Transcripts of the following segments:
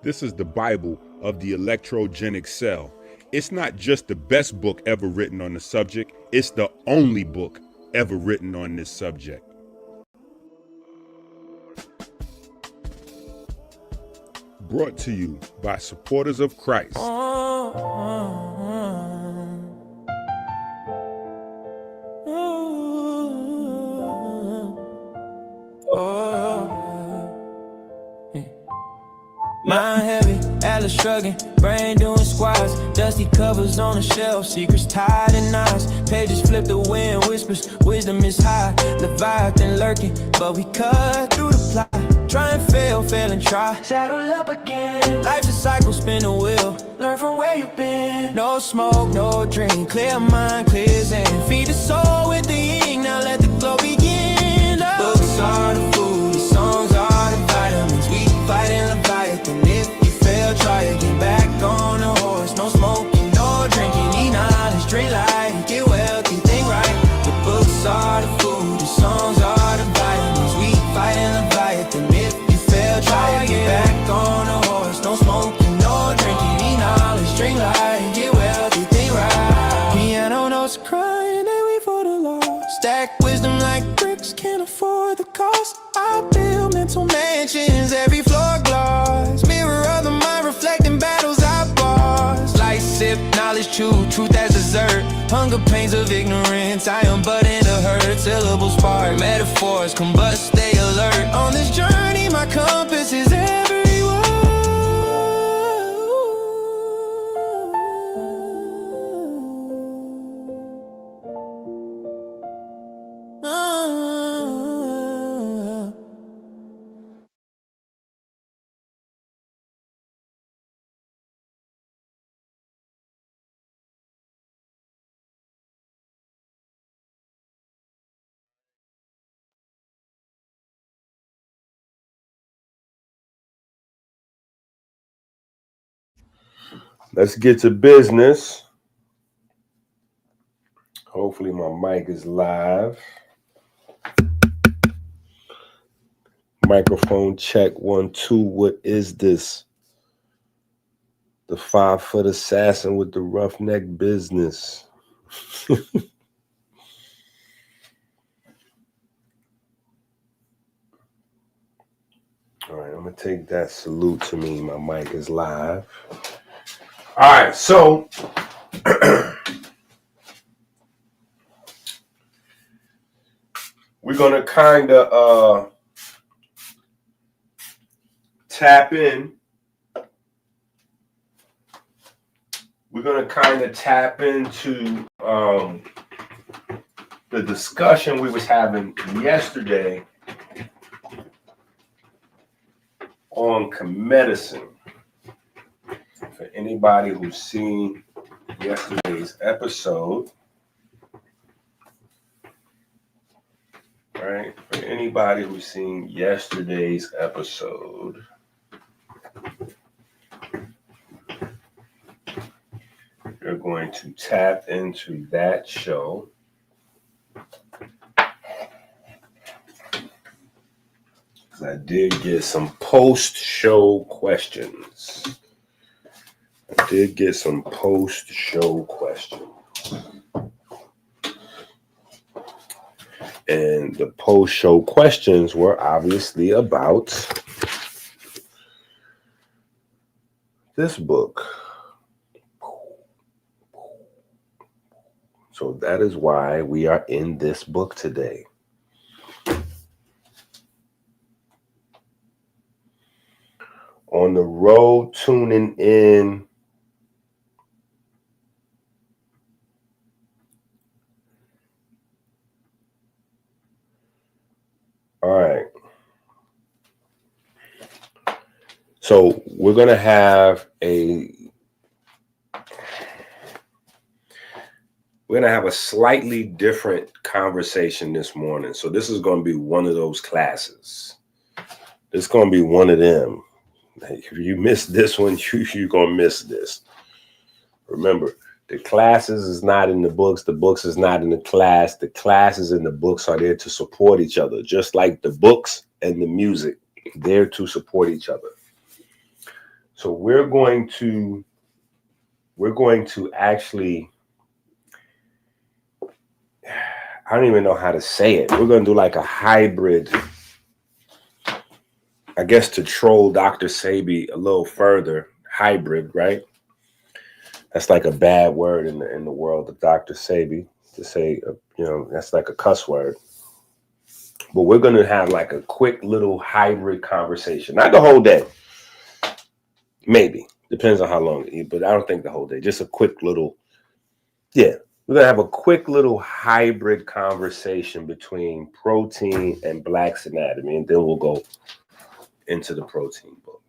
This is the Bible of the electrogenic cell. It's not just the best book ever written on the subject, it's the only book ever written on this subject. Brought to you by supporters of Christ. Mind heavy, Atlas shrugging, brain doing squats, dusty covers on the shelf, secrets tied in knots, pages flip the wind, whispers, wisdom is high, Leviathan lurking, but we cut through the plot, try and fail and try, saddle up again, life's a cycle, spin the wheel, learn from where you've been, no smoke, no drink, clear mind, clear zen, feed the soul with the yin, now let the glow begin, books are the food, the songs are the vitamins, we fighting Leviathan, if you fail, try again, back on the horse, no smoking, no drinking, eat knowledge, drink light, get wealthy, think right, the books are the food, the songs are the vitamins, we fighting Leviathan, if you fail, try again, back on the horse, no smoking, no drinking, eat knowledge, drink light, get wealthy, think right, piano notes crying, they wait for the law, stack wisdom like bricks, can't afford the cost, I build mental mansions, every floor gloss, mirror of the mind, reflecting battles I pause, light sip, knowledge chew, truth as dessert, hunger pains of ignorance, I am but in a hurt, syllables part, metaphors combust, stay alert, on this journey my compass is every word. Let's get to business. Hopefully my mic is live. Microphone check 1 2. What is this? The 5-foot assassin with the roughneck business. All right, I'm gonna take that salute to me. My mic is live. All right, so we're gonna kind of tap in. We're gonna kind of tap into the discussion we was having yesterday on medicine. For anybody who's seen yesterday's episode, right? For anybody who's seen yesterday's episode, you're going to tap into that show. I did get some post-show questions. And the post-show questions were obviously about this book. So that is why we are in this book today. On the road, tuning in. All right. So we're going to have a slightly different conversation this morning. So this is going to be one of those classes. This is going to be one of them. If you miss this one, you're going to miss this. Remember, the classes is not in the books. The books is not in the class. The classes and the books are there to support each other, just like the books and the music, there to support each other. So we're going to actually, I don't even know how to say it. We're going to do like a hybrid, I guess, to troll Dr. Sebi a little further. Hybrid, right? That's like a bad word in the world of Dr. Sebi to say, that's like a cuss word. But we're going to have like a quick little hybrid conversation. Not the whole day. Maybe. Depends on how long. But I don't think the whole day. Just a quick little, we're going to have a quick little hybrid conversation between protein and Black's anatomy. And then we'll go into the protein book.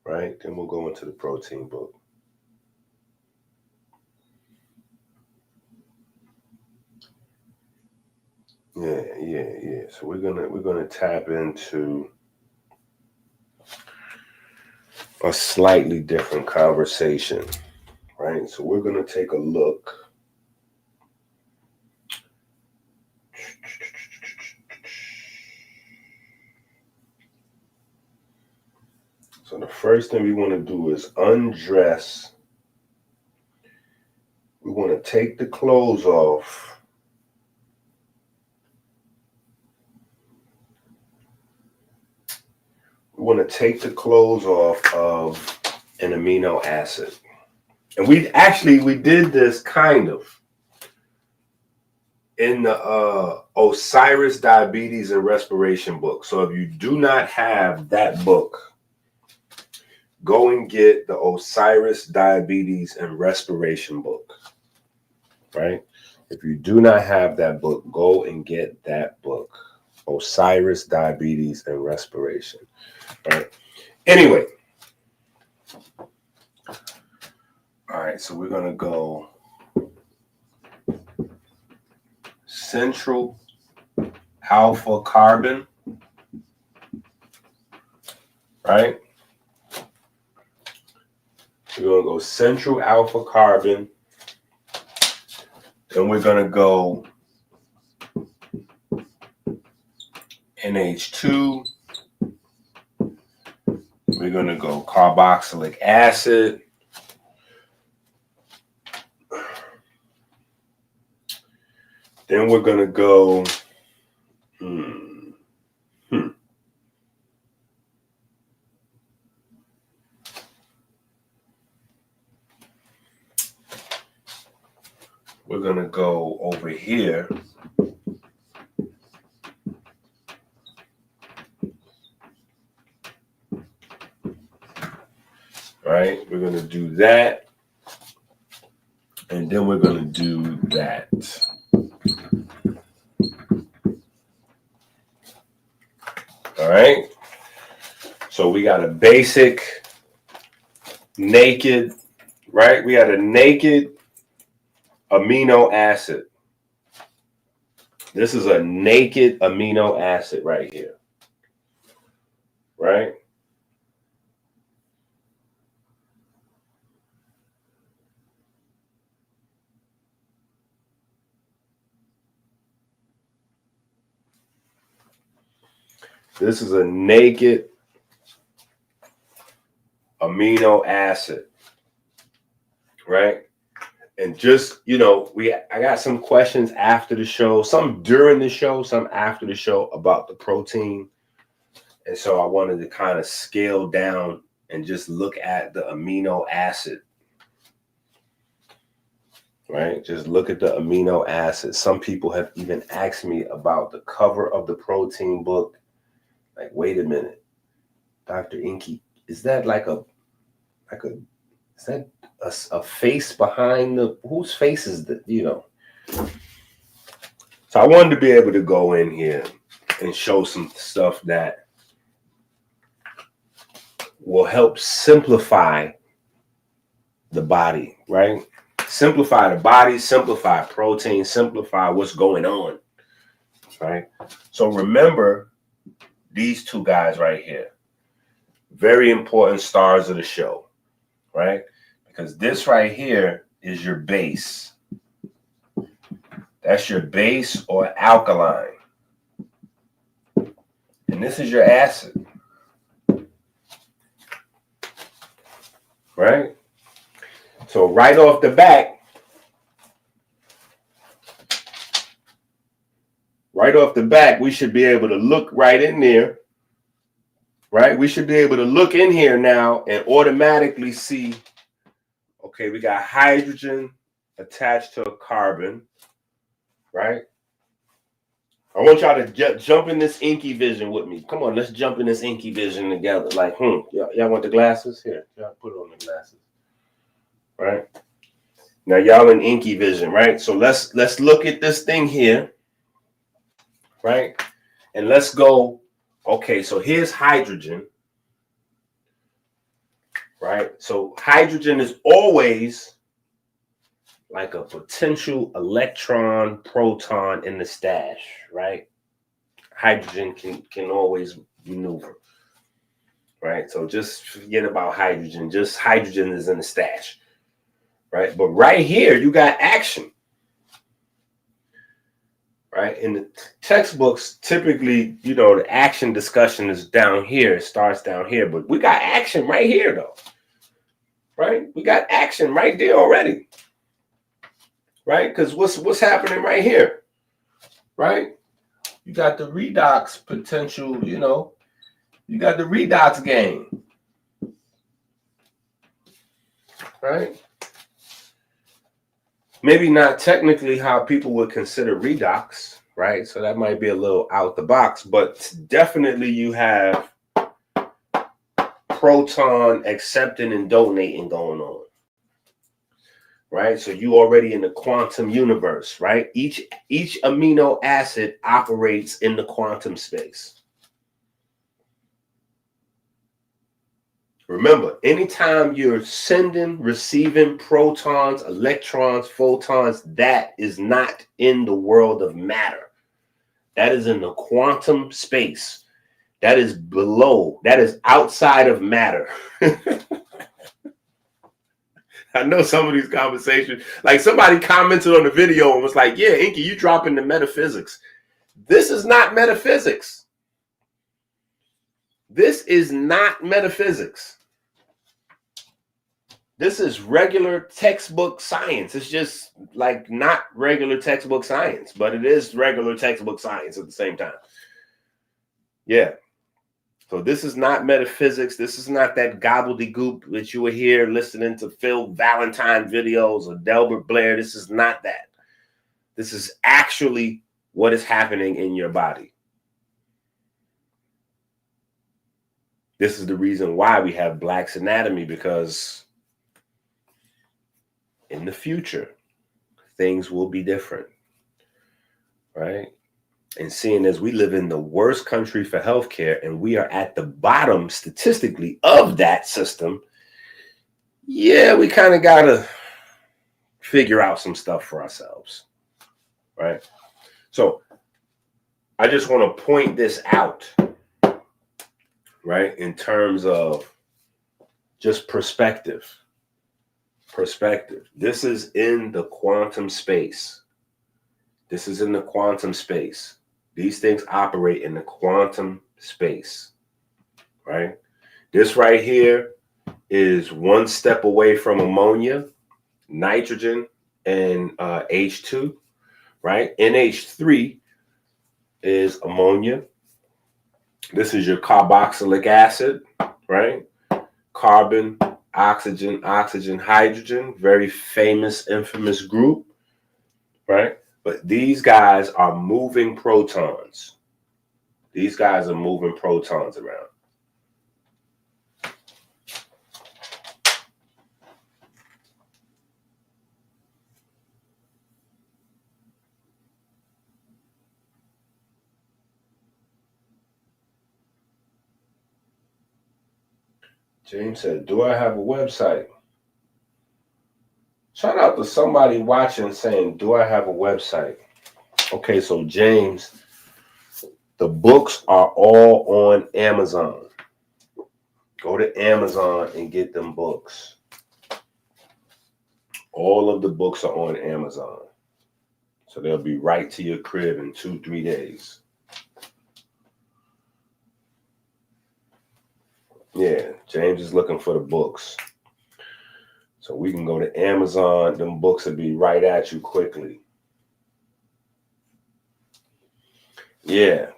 Right? Then we'll go into the protein book. Yeah. So we're gonna tap into a slightly different conversation, right? So we're gonna take a look. So the first thing we want to do is undress. We want to take the clothes off. We want to take the clothes off of an amino acid. And we did this kind of in the Osiris Diabetes and Respiration book. So if you do not have that book, go and get the Osiris Diabetes and Respiration book, right? If you do not have that book, go and get that book, Osiris Diabetes and Respiration, right? Anyway, all right, so we're going to go central alpha carbon, right? We're going to go central alpha carbon. Then we're going to go NH2. We're going to go carboxylic acid. Then we're going to go we're going to go over here. Right? We're going to do that. And then we're going to do that. All right. So we got a basic naked, right? We got a naked amino acid. This is a naked amino acid right here. Right? This is a naked amino acid, right? And just, I got some questions after the show, some during the show, some after the show about the protein. And so I wanted to kind of scale down and just look at the amino acid, right? Just look at the amino acid. Some people have even asked me about the cover of the protein book. Like, wait a minute, Dr. Inky, is that is that a face behind whose face is that, So I wanted to be able to go in here and show some stuff that will help simplify the body, right? Simplify the body, simplify protein, simplify what's going on, right? So remember these two guys right here, very important stars of the show, right? Because this right here is your base. That's your base or alkaline. And this is your acid. Right? So right off the bat, we should be able to look right in there. Right? We should be able to look in here now and automatically see, okay, we got hydrogen attached to a carbon, right? I want y'all to jump in this inky vision with me. Come on, let's jump in this inky vision together. Like, y'all want the glasses? Here, y'all put on the glasses. Right? Now y'all in inky vision, right? So let's look at this thing here, right? And let's go, okay, so here's hydrogen, right? So hydrogen is always like a potential electron proton in the stash, right? Hydrogen can always maneuver, right? So just forget about hydrogen. Just hydrogen is in the stash, right? But right here, you got action, right? In the textbooks, typically, you know, the action discussion is down here. It starts down here, but we got action right here, though, right? We got action right there already, right? Because what's happening right here, right? You got the redox potential, you know, you got the redox game, right? Maybe not technically how people would consider redox, right? So that might be a little out the box, but definitely you have proton accepting and donating going on, right? So you already in the quantum universe, right? Each amino acid operates in the quantum space. Remember, anytime you're sending, receiving protons, electrons, photons, that is not in the world of matter. That is in the quantum space. That is below, that is outside of matter. I know some of these conversations, like somebody commented on the video and was like, yeah, Inky, you dropping the metaphysics. This is not metaphysics. This is not metaphysics. This is regular textbook science. It's just like not regular textbook science, but it is regular textbook science at the same time. Yeah. So this is not metaphysics. This is not that gobbledygook that you were here listening to Phil Valentine videos or Delbert Blair. This is not that. This is actually what is happening in your body. This is the reason why we have Black's Anatomy, because in the future, things will be different, right? And seeing as we live in the worst country for healthcare and we are at the bottom statistically of that system, yeah, we kind of got to figure out some stuff for ourselves, right? So I just want to point this out, right, in terms of just perspective. Perspective. This is in the quantum space. This is in the quantum space. These things operate in the quantum space, right? This right here is one step away from ammonia, nitrogen, and H2, right? NH3 is ammonia. This is your carboxylic acid, right? Carbon, oxygen, hydrogen, very famous, infamous group, right? But these guys are moving protons. These guys are moving protons around. James said, do I have a website? Shout out to somebody watching saying, do I have a website? Okay, so James, the books are all on Amazon. Go to Amazon and get them books. All of the books are on Amazon. So they'll be right to your crib in 2-3 days. Yeah, James is looking for the books. So we can go to Amazon. Them books will be right at you quickly. Yeah.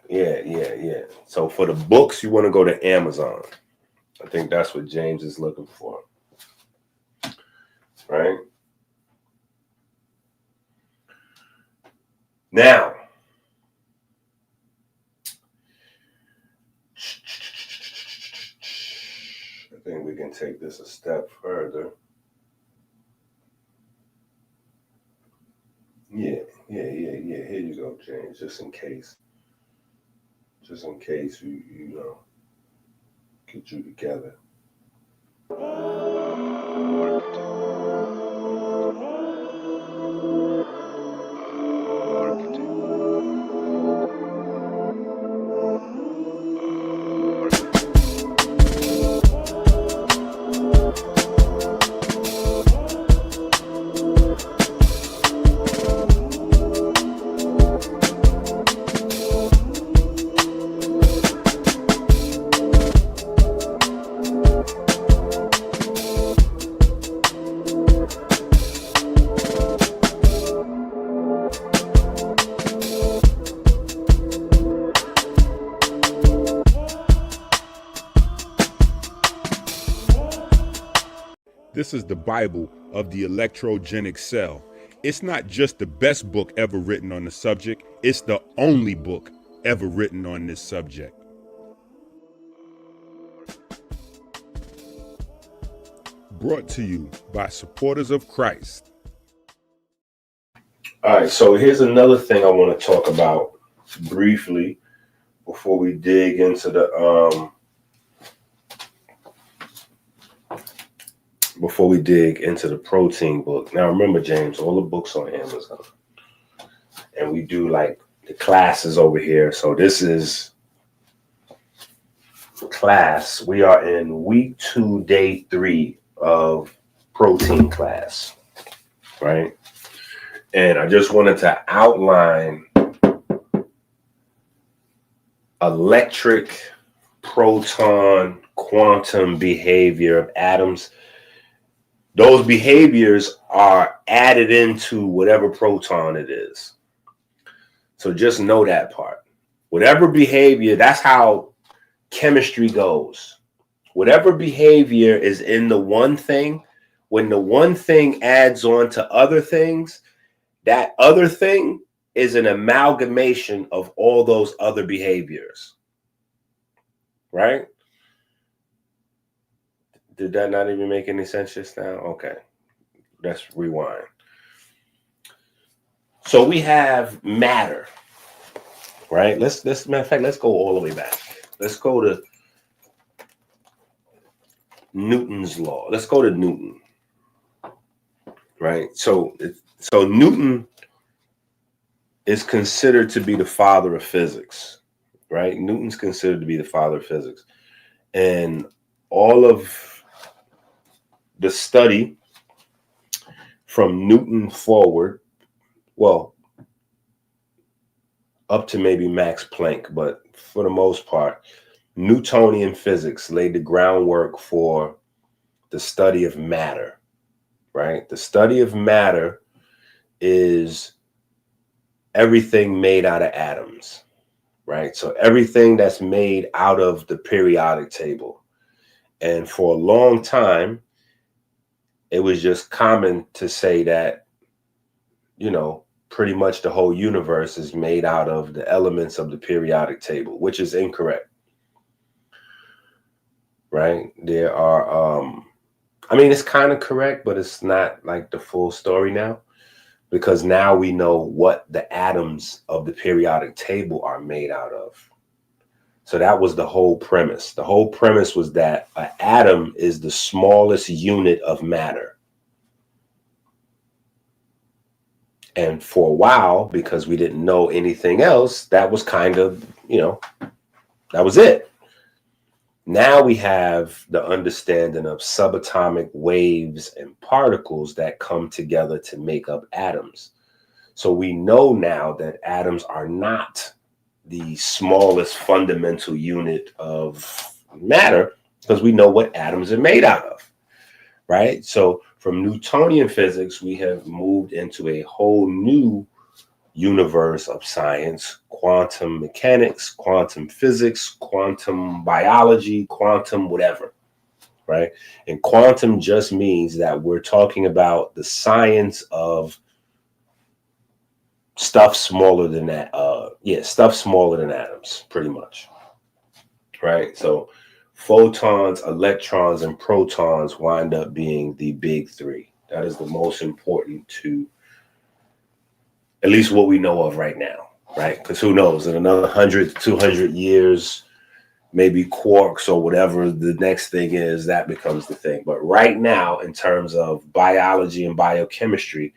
So for the books, you want to go to Amazon. I think that's what James is looking for. Right? Now, I think we can take this a step further. Yeah. Here you go, James, just in case. Just in case you know, get you together. This is the Bible of the electrogenic cell. It's not just the best book ever written on the subject, it's the only book ever written on this subject. Brought to you by supporters of Christ. All right, so here's another thing I want to talk about briefly before we dig into the protein book. Now remember, James, all the books on Amazon. And we do like the classes over here. So this is class. We are in week 2, day 3 of protein class, right? And I just wanted to outline electric, proton, quantum behavior of atoms. Those behaviors are added into whatever proton it is. So just know that part. Whatever behavior, that's how chemistry goes. Whatever behavior is in the one thing, when the one thing adds on to other things, that other thing is an amalgamation of all those other behaviors. Right? Did that not even make any sense just now? Okay. Let's rewind. So we have matter. Right? Let's matter of fact, let's go all the way back. Let's go to Newton's law. Let's go to Newton. Right? So Newton is considered to be the father of physics. Right? Newton's considered to be the father of physics. And all of the study from Newton forward, well, up to maybe Max Planck, but for the most part, Newtonian physics laid the groundwork for the study of matter, right? The study of matter is everything made out of atoms, right? So everything that's made out of the periodic table. And for a long time, it was just common to say that, you know, pretty much the whole universe is made out of the elements of the periodic table, which is incorrect. Right? There are, I mean, it's kind of correct, but it's not like the full story now, because now we know what the atoms of the periodic table are made out of. So that was the whole premise. The whole premise was that an atom is the smallest unit of matter. And for a while, because we didn't know anything else, that was kind of, you know, that was it. Now we have the understanding of subatomic waves and particles that come together to make up atoms. So we know now that atoms are not the smallest fundamental unit of matter. because we know what atoms are made out of, right? So from Newtonian physics, we have moved into a whole new universe of science: quantum mechanics, quantum physics, quantum biology, quantum whatever, right? And quantum just means that we're talking about the science of stuff smaller than that. Stuff smaller than atoms, pretty much, right? So photons, electrons, and protons wind up being the big three. That is the most important to at least what we know of right now, right? Because who knows, in another 100 to 200 years, maybe quarks or whatever the next thing is, that becomes the thing. But right now, in terms of biology and biochemistry,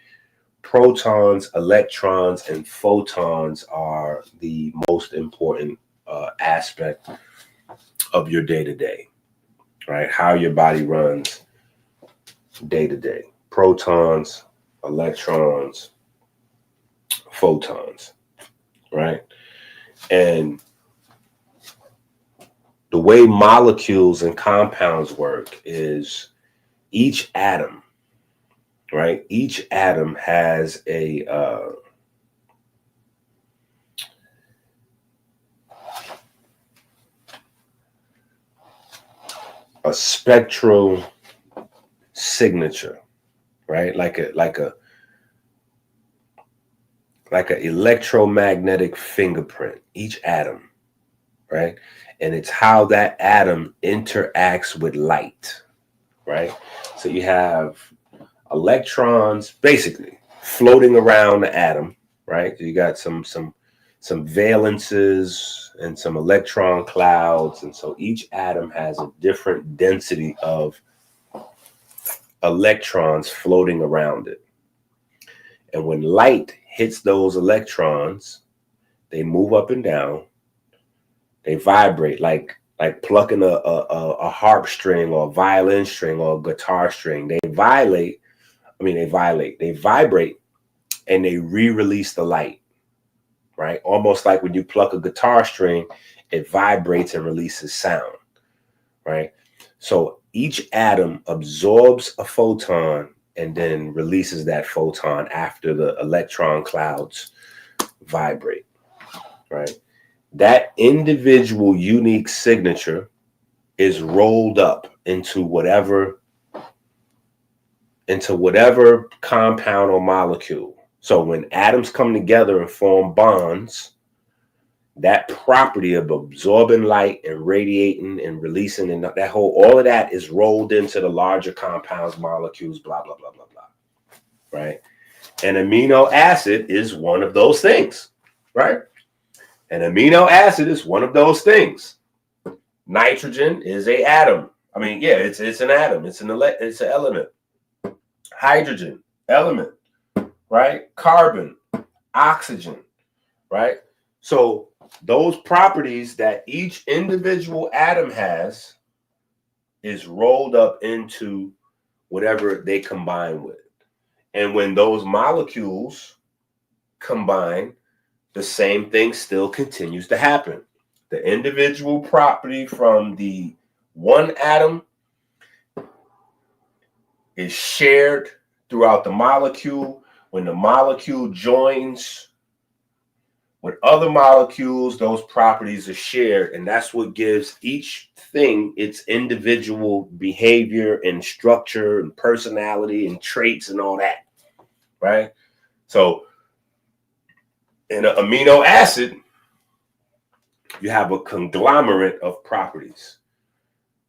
protons, electrons, and photons are the most important aspect of your day-to-day, right? How your body runs day-to-day. Protons, electrons, photons, right? And the way molecules and compounds work is each atom, right? Each atom has a spectral signature, right? Like a electromagnetic fingerprint, each atom, right? And it's how that atom interacts with light, right? So you have electrons basically floating around the atom, right? So you got some valences and some electron clouds, and so each atom has a different density of electrons floating around it. And when light hits those electrons, they move up and down. They vibrate like plucking a harp string or a violin string or a guitar string. They vibrate, and they re-release the light, right? Almost like when you pluck a guitar string, it vibrates and releases sound, right? So each atom absorbs a photon and then releases that photon after the electron clouds vibrate, right? That individual unique signature is rolled up into whatever compound or molecule. So when atoms come together and form bonds, that property of absorbing light and radiating and releasing and all of that is rolled into the larger compounds, molecules, blah, blah, blah, blah, blah, right? An amino acid is one of those things, right? An amino acid is one of those things. Nitrogen is an atom. It's an atom. It's an element. Hydrogen, element, right? Carbon, oxygen, right? So those properties that each individual atom has is rolled up into whatever they combine with. And when those molecules combine, the same thing still continues to happen. The individual property from the one atom is shared throughout the molecule. When the molecule joins with other molecules, those properties are shared, and that's what gives each thing its individual behavior and structure and personality and traits and all that, right? So in an amino acid, you have a conglomerate of properties,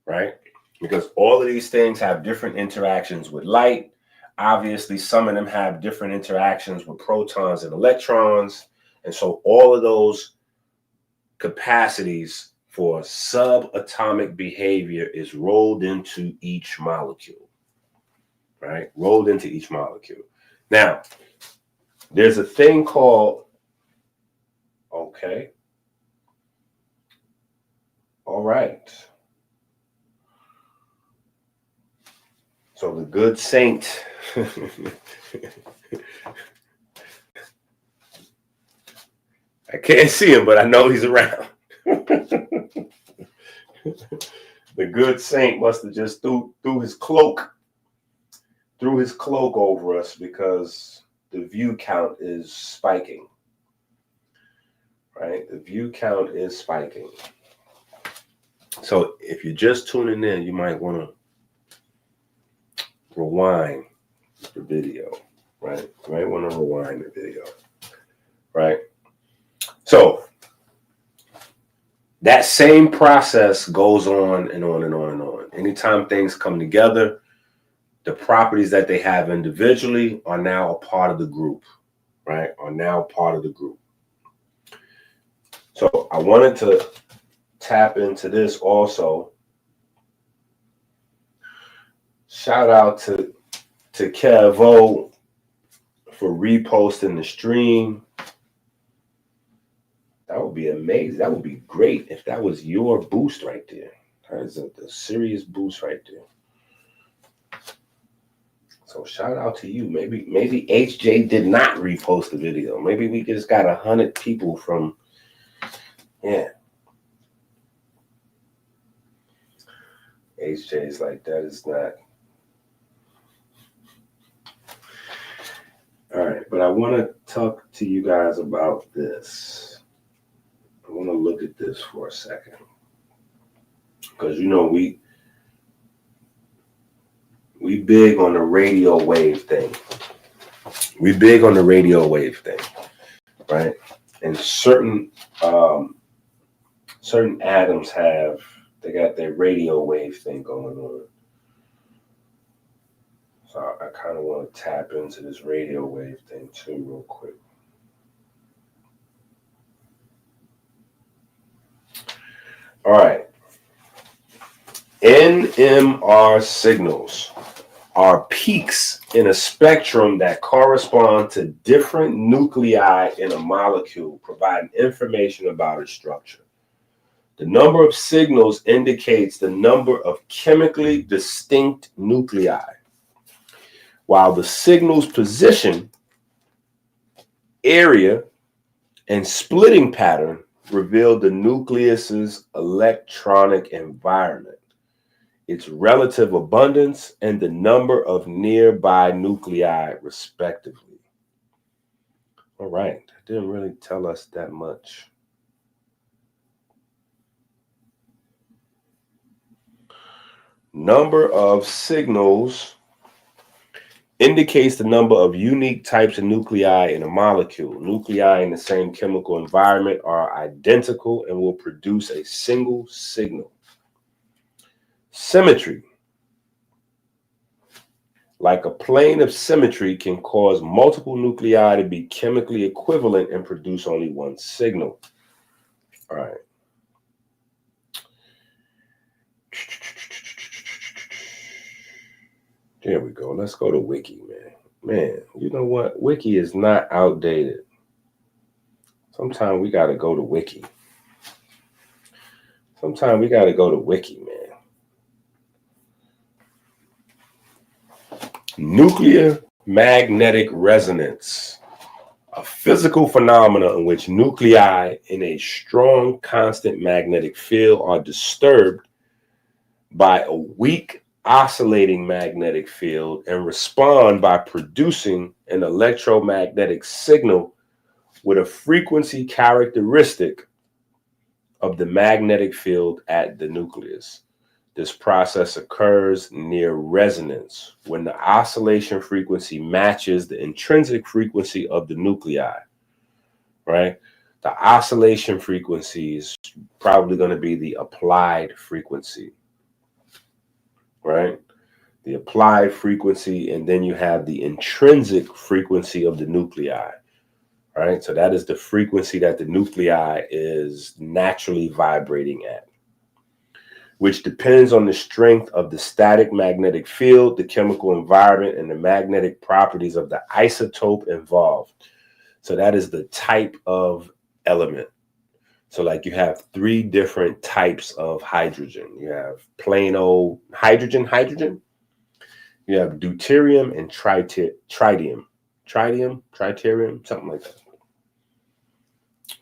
right? Because all of these things have different interactions with light. Obviously, some of them have different interactions with protons and electrons. And so all of those capacities for subatomic behavior is rolled into each molecule, right? Rolled into each molecule. Now, there's a thing called, okay. All right. So the good saint I can't see him, but I know he's around. The good saint must have just threw his cloak over us because the view count is spiking. Right? The view count is spiking. So if you're just tuning in, you might want to rewind the video, right? You might want to rewind the video, right? So that same process goes on and on and on and on. Anytime things come together, the properties that they have individually are now a part of the group, right? Are now part of the group. So I wanted to tap into this also. Shout out to Kevo for reposting the stream. That would be amazing. That would be great if that was your boost right there. That is a serious boost right there. So shout out to you. Maybe HJ did not repost the video. Maybe we just got 100 people from, yeah. HJ is like, that is not. All right, but I want to talk to you guys about this. I want to look at this for a second. Because, you know, we big on the radio wave thing. We big on the radio wave thing, right? And certain atoms they got their radio wave thing going on. So I kind of want to tap into this radio wave thing too real quick. All right. NMR signals are peaks in a spectrum that correspond to different nuclei in a molecule, providing information about its structure. The number of signals indicates the number of chemically distinct nuclei, while the signal's position, area, and splitting pattern reveal the nucleus's electronic environment, its relative abundance, and the number of nearby nuclei, respectively. All right, that didn't really tell us that much. Number of signals indicates the number of unique types of nuclei in a molecule. Nuclei in the same chemical environment are identical and will produce a single signal. Symmetry. Like a plane of symmetry can cause multiple nuclei to be chemically equivalent and produce only one signal. All right. There we go. Let's go to Wiki, man. Man, you know what? Wiki is not outdated. Sometimes we got to go to Wiki. Man. Nuclear magnetic resonance, a physical phenomenon in which nuclei in a strong constant magnetic field are disturbed by a weak oscillating magnetic field and respond by producing an electromagnetic signal with a frequency characteristic of the magnetic field at the nucleus. This process occurs near resonance when the oscillation frequency matches the intrinsic frequency of the nuclei, right? The oscillation frequency is probably going to be the applied frequency, right? The applied frequency, and then you have the intrinsic frequency of the nuclei, right? So that is the frequency that the nuclei is naturally vibrating at, which depends on the strength of the static magnetic field, the chemical environment, and the magnetic properties of the isotope involved. So that is the type of element. So like you have 3 different types of hydrogen. You have plain old hydrogen. You have deuterium and tritium, something like that,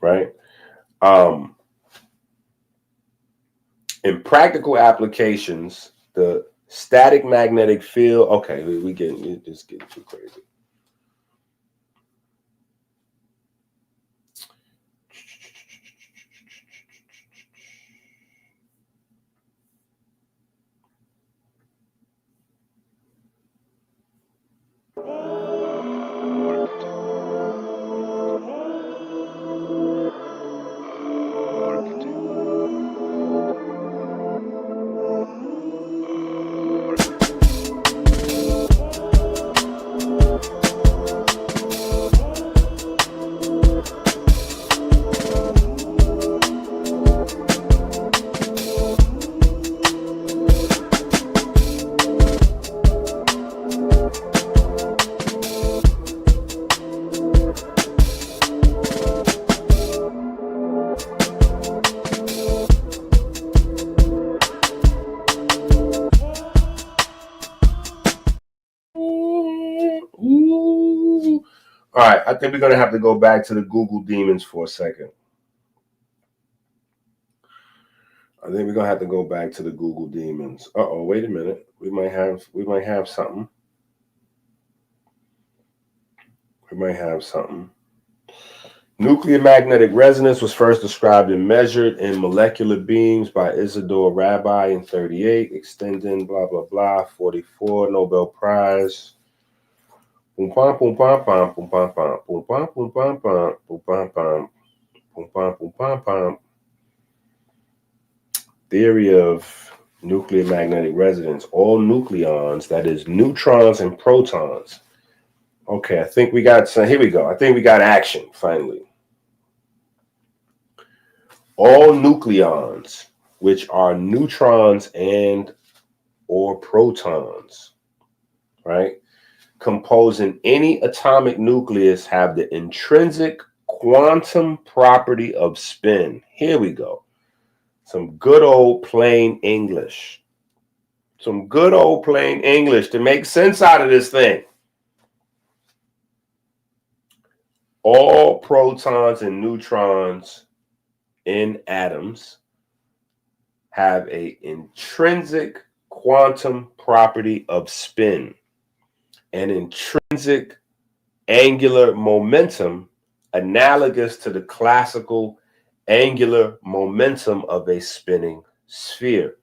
right? In practical applications, the static magnetic field. Okay, we just getting too crazy. Ooh. All right, I think we're going to have to go back to the Google demons for a second. I think we're going to have to go back to the Google demons. Uh-oh, wait a minute. We might have something. We might have something. Nuclear magnetic resonance was first described and measured in molecular beams by Isidore Rabbi in 38, extending blah, blah, blah, 44, Nobel Prize. Boom, pam, boom, pam, pam, boom, pam, pam, boom, pam, boom, pam, pam, boom, pam, pam, boom, pam, boom, pam, pam. Theory of nuclear magnetic resonance. All nucleons, that is neutrons and protons. Okay, I think we got some. Here we go. I think we got action finally. All nucleons, which are neutrons and or protons, right, composing any atomic nucleus have the intrinsic quantum property of spin. Here we go. Some good old plain English. Some good old plain English to make sense out of this thing. All protons and neutrons in atoms have an intrinsic quantum property of spin, an intrinsic angular momentum analogous to the classical angular momentum of a spinning sphere.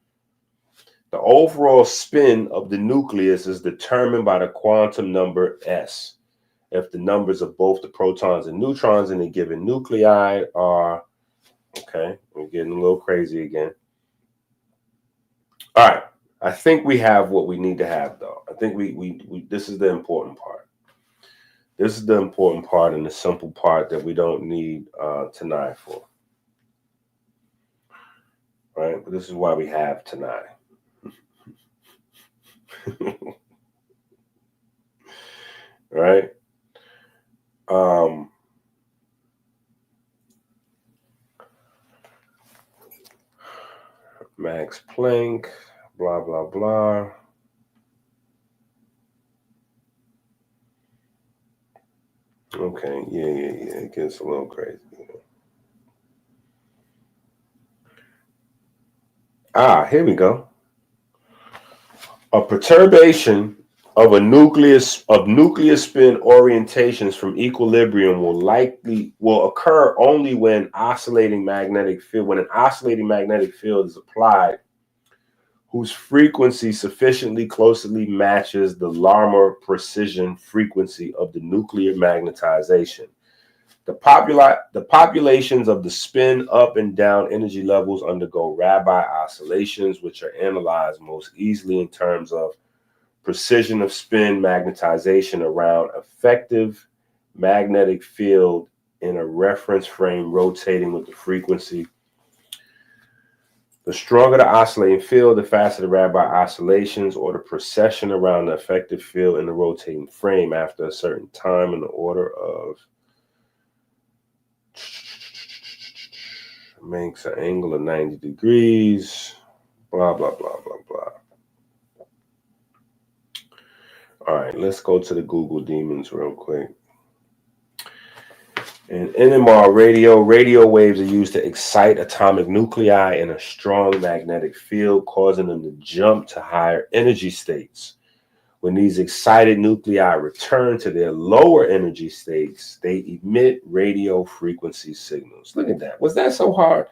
The overall spin of the nucleus is determined by the quantum number S. If the numbers of both the protons and neutrons in a given nuclei are, okay, we're getting a little crazy again. All right, I think we have what we need to have, though. I think we this is the important part. This is the important part and the simple part that we don't need Tanai for. Right? But this is why we have Tanai. Right? Max Planck, blah, blah, blah. Okay, yeah, it gets a little crazy. Here we go. A perturbation of a nucleus spin orientations from equilibrium will occur only when an oscillating magnetic field is applied whose frequency sufficiently closely matches the Larmor precision frequency of the nuclear magnetization. The populations of the spin up and down energy levels undergo Rabbi oscillations, which are analyzed most easily in terms of precision of spin magnetization around effective magnetic field in a reference frame rotating with the frequency. The stronger the oscillating field, the faster the Rabbi oscillations or the precession around the effective field in the rotating frame after a certain time in the order of makes an angle of 90 degrees, blah, blah, blah, blah, blah. All right, let's go to the Google demons real quick. In NMR radio waves are used to excite atomic nuclei in a strong magnetic field, causing them to jump to higher energy states. When these excited nuclei return to their lower energy states, they emit radio frequency signals. Look at that. Was that so hard?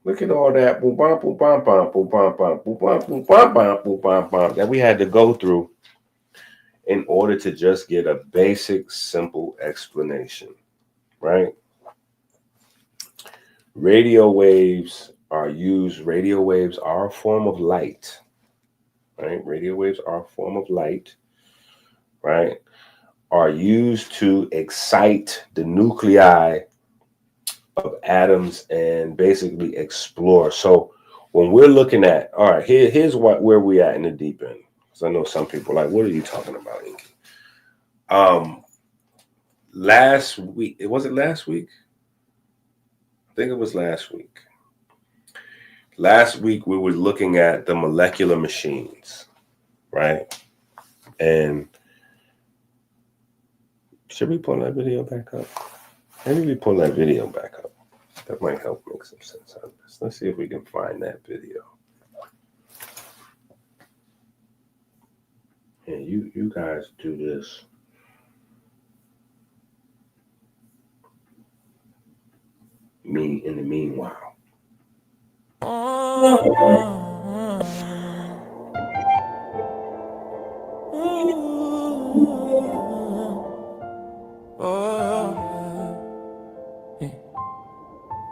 Look at all that boom, bum, boom, bum, bum, boom, bum, bum, boom, bum, boom, bum, bum, boom, bum, bum, that we had to go through in order to just get a basic, simple explanation, right? Radio waves are a form of light, right? Radio waves are a form of light, right? Are used to excite the nuclei of atoms and basically explore. So when we're looking at, all right, here's where we at in the deep end. Because I know some people are like, what are you talking about, Inky? Last week, was it last week? I think it was last week. Last week we were looking at the molecular machines, right? And should we pull that video back up? Maybe we pull that video back up. That might help make some sense out of this. Let's see if we can find that video. And you guys do this. Me in the meanwhile.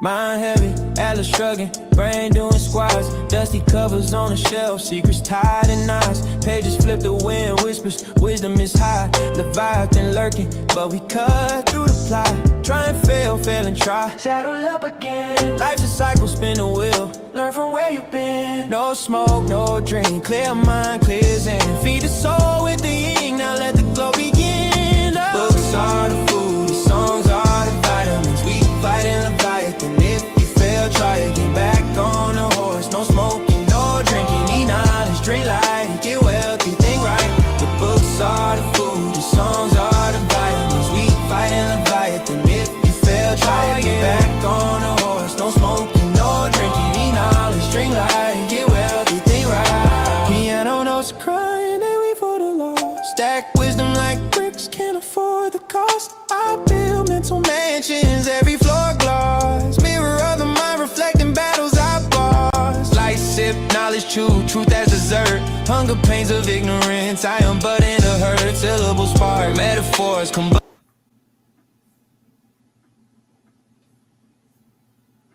Mind heavy, Atlas shrugging, brain doing squats, dusty covers on the shelf, secrets tied in knots, pages flip the wind, whispers, wisdom is high, Leviathan lurking, but we cut through the plot, try and fail and try, saddle up again, life's a cycle, spin the wheel, learn from where you've been, no smoke, no drink, clear mind, clear zen, feed the soul with the yin, now let the glow begin, books are the food, the songs are the vitamins, we fighting Leviathan. If you fail, try again. Back on the horse, no smoking, no drinking. Need knowledge, drink light, get wealthy, think right. The books are the food, the songs are the vitamins. We fighting Leviathan. If you fail, try again. Back on the horse, no smoking, no drinking. Need knowledge, drink light, get wealthy, think right. Piano notes crying, and we for the lost. Stack wisdom like bricks, can't afford the cost. I build mental mansions, every floor gloss. Mirror of the mind, reflecting battles I lost. Light sip, knowledge chew, truth as dessert. Hunger pains of ignorance, I am but in a herd. Syllables spark, metaphors combine.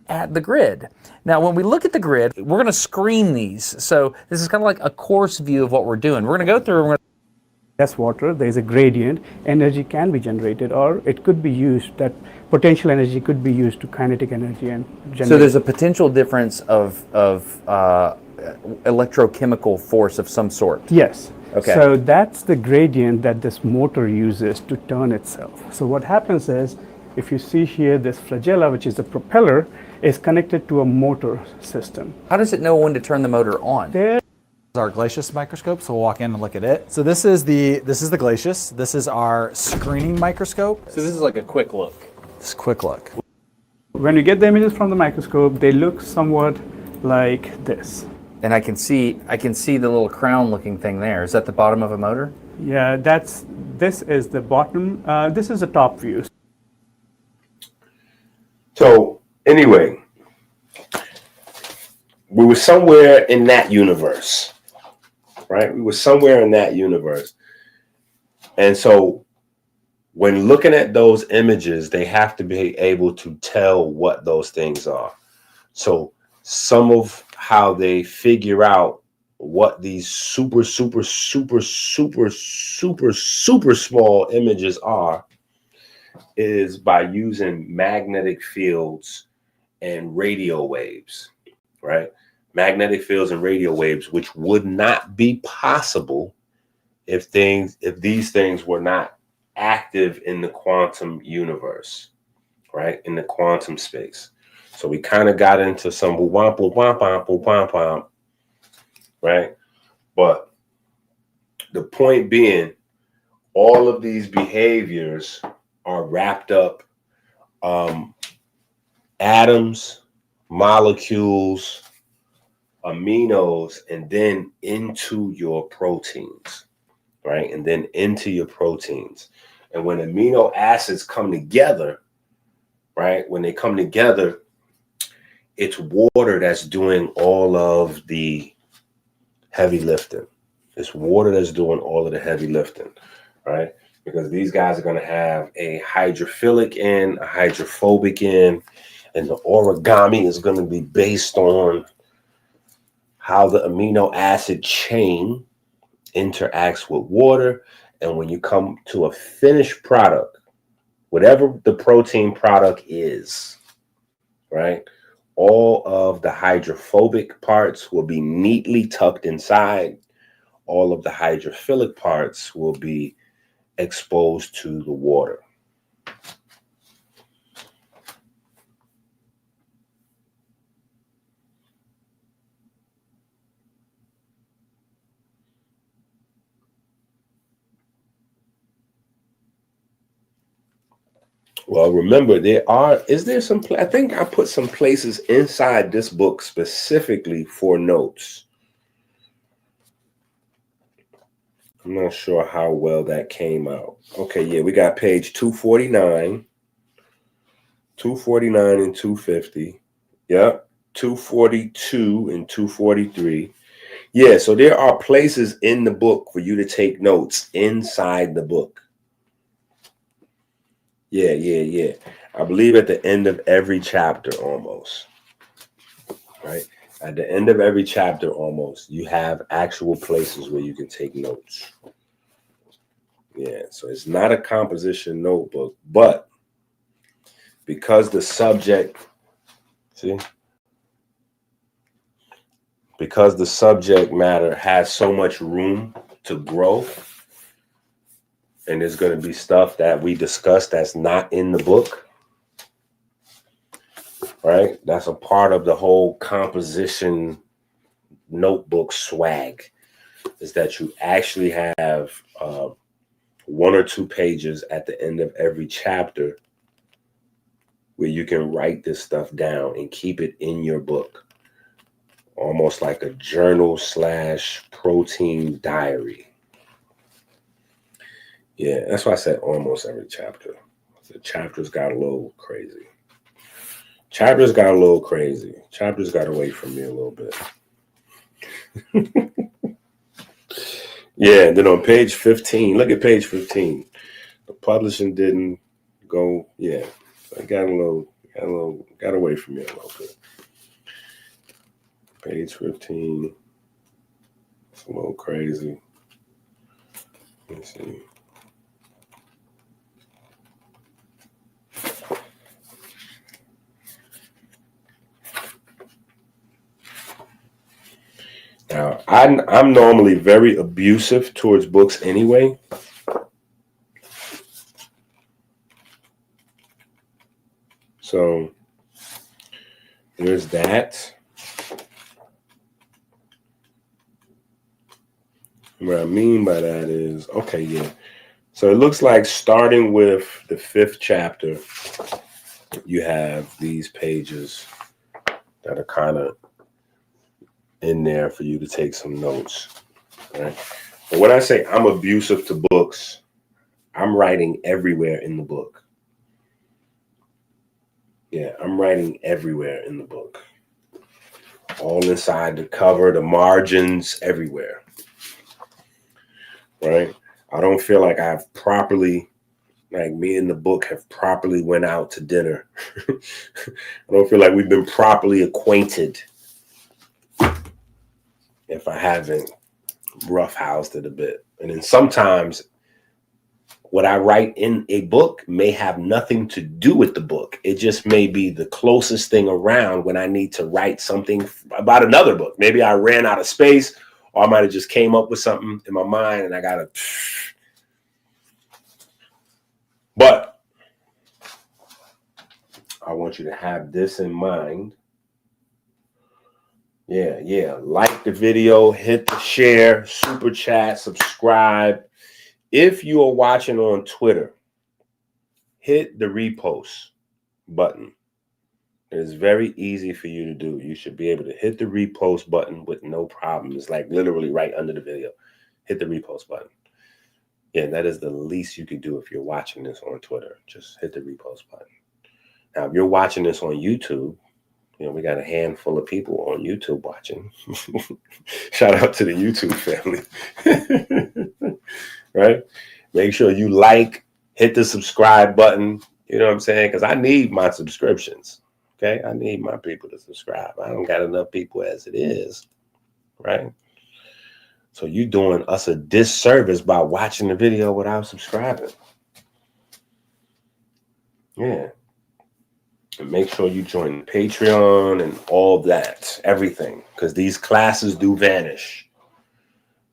At the grid. Now, when we look at the grid, we're going to screen these. So this is kind of like a course view of what we're doing. We're going to go through and we're going to less water, there is a gradient, energy can be generated, or it could be used, that potential energy could be used to kinetic energy and generate. So there's a potential difference of electrochemical force of some sort. Yes. Okay. So that's the gradient that this motor uses to turn itself. So what happens is, if you see here, this flagella, which is the propeller, is connected to a motor system. How does it know when to turn the motor on? There Our Glacius microscope, so we'll walk in and look at it. So this is the Glacius. This is our screening microscope. So this is like a quick look. This quick look. when you get the images from the microscope, they look somewhat like this. And I can see the little crown looking thing there. Is that the bottom of a motor? Yeah, this is the bottom. This is the top view. So anyway, we were somewhere in that universe, right? We were somewhere in that universe. And so when looking at those images, they have to be able to tell what those things are. So some of how they figure out what these super small images are is by using magnetic fields and radio waves, right? Magnetic fields and radio waves, which would not be possible if these things were not active in the quantum universe, right? In the quantum space. So we kind of got into some right? But the point being, all of these behaviors are wrapped up atoms, molecules, aminos, and then into your proteins, right? And then into your proteins. And when amino acids come together, right? When they come together, it's water that's doing all of the heavy lifting. It's water that's doing all of the heavy lifting, right? Because these guys are going to have a hydrophilic end, a hydrophobic end, and the origami is going to be based on how the amino acid chain interacts with water. And when you come to a finished product, whatever the protein product is, right, all of the hydrophobic parts will be neatly tucked inside. All of the hydrophilic parts will be exposed to the water. Well, remember, I think I put some places inside this book specifically for notes. I'm not sure how well that came out. Okay, yeah, we got page 249, 249 and 250. Yep, 242 and 243. Yeah, so there are places in the book for you to take notes inside the book. Yeah. I believe at the end of every chapter almost, right? At the end of every chapter almost, you have actual places where you can take notes. Yeah, so it's not a composition notebook, but because the subject matter has so much room to grow, and there's going to be stuff that we discuss that's not in the book, right? That's a part of the whole composition notebook swag, is that you actually have 1 or 2 pages at the end of every chapter where you can write this stuff down and keep it in your book, almost like a journal / protein diary. Yeah, that's why I said almost every chapter. The chapters got a little crazy. Chapters got away from me a little bit. Yeah, and then on page 15, look at page 15. The publishing didn't go, yeah. So it got away from me a little bit. Page 15. It's a little crazy. Let's see. Now, I'm normally very abusive towards books anyway. So there's that. What I mean by that is, okay, yeah. So it looks like starting with the 5th chapter, you have these pages that are kind of in there for you to take some notes, right? But when I say I'm abusive to books, I'm writing everywhere in the book. Yeah, I'm writing everywhere in the book. All inside the cover, the margins, everywhere. Right? I don't feel like I've properly, like me and the book have properly went out to dinner. I don't feel like we've been properly acquainted if I haven't roughhoused it a bit. And then sometimes what I write in a book may have nothing to do with the book. It just may be the closest thing around when I need to write something about another book. Maybe I ran out of space, or I might have just came up with something in my mind and I got to. But I want you to have this in mind. Yeah. Like the video, hit the share, super chat, subscribe. If you are watching on Twitter, hit the repost button. It is very easy for you to do. You should be able to hit the repost button with no problem. It's like literally right under the video. Hit the repost button. Yeah, that is the least you could do if you're watching this on Twitter. Just hit the repost button. Now, if you're watching this on YouTube, you know, we got a handful of people on YouTube watching. Shout out to the YouTube family. Right? Make sure you like, hit the subscribe button. You know what I'm saying? Because I need my subscriptions. Okay? I need my people to subscribe. I don't got enough people as it is. Right? So you doing us a disservice by watching the video without subscribing. Yeah. And make sure you join Patreon and all that, everything, because these classes do vanish.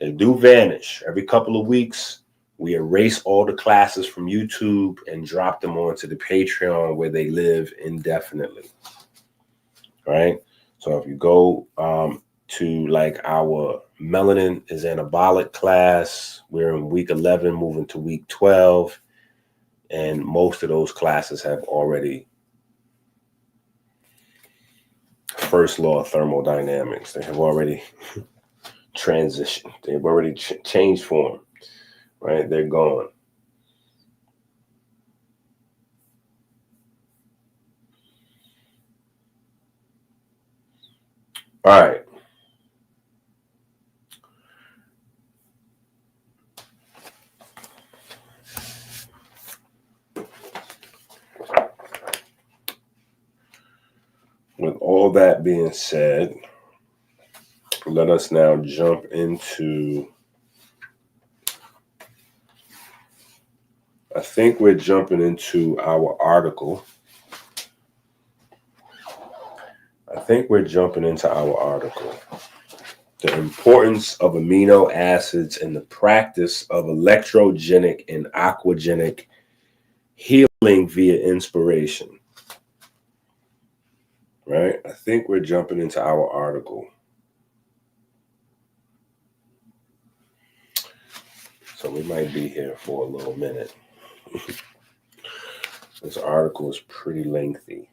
They do vanish. Every couple of weeks, we erase all the classes from YouTube and drop them onto the Patreon where they live indefinitely. All right? So if you go to like our melanin is anabolic class, we're in week 11, moving to week 12, and most of those classes have already first law of thermodynamics. They have already transitioned. They've already changed form, right? They're gone. All right. With all that being said, let us now jump into, I think we're jumping into our article. The importance of amino acids in the practice of electrogenic and aquagenic healing via inspiration. Right? I think we're jumping into our article. So we might be here for a little minute. This article is pretty lengthy.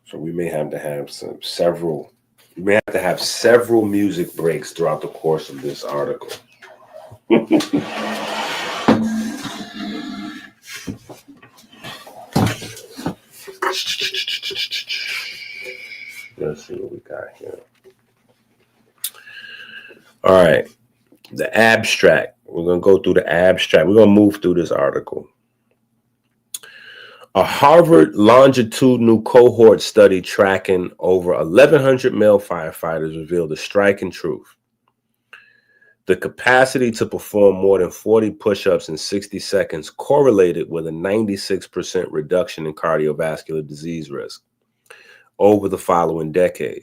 So we may have to have several music breaks throughout the course of this article. Let's see what we got here. All right. The abstract. We're going to go through the abstract. We're going to move through this article. A Harvard longitudinal cohort study tracking over 1,100 male firefighters revealed a striking truth. The capacity to perform more than 40 push-ups in 60 seconds correlated with a 96% reduction in cardiovascular disease risk over the following decade.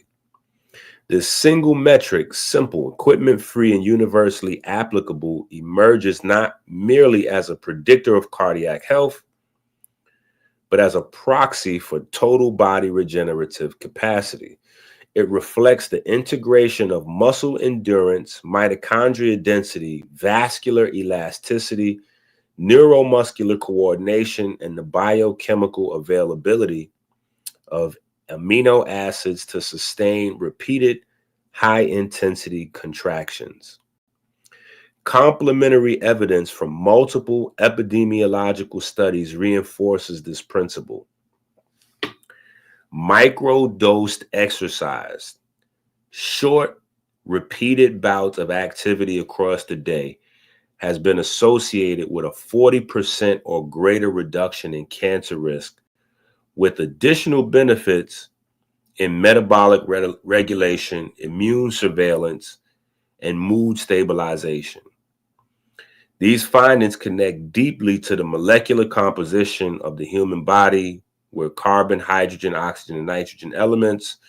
This single metric, simple, equipment-free, and universally applicable, emerges not merely as a predictor of cardiac health, but as a proxy for total body regenerative capacity. It reflects the integration of muscle endurance, mitochondria density, vascular elasticity, neuromuscular coordination, and the biochemical availability of amino acids to sustain repeated high-intensity contractions. Complementary evidence from multiple epidemiological studies reinforces this principle. Micro-dosed exercise, short, repeated bouts of activity across the day, has been associated with a 40% or greater reduction in cancer risk, with additional benefits in metabolic regulation, immune surveillance, and mood stabilization. These findings connect deeply to the molecular composition of the human body, where carbon, hydrogen, oxygen, and nitrogen elements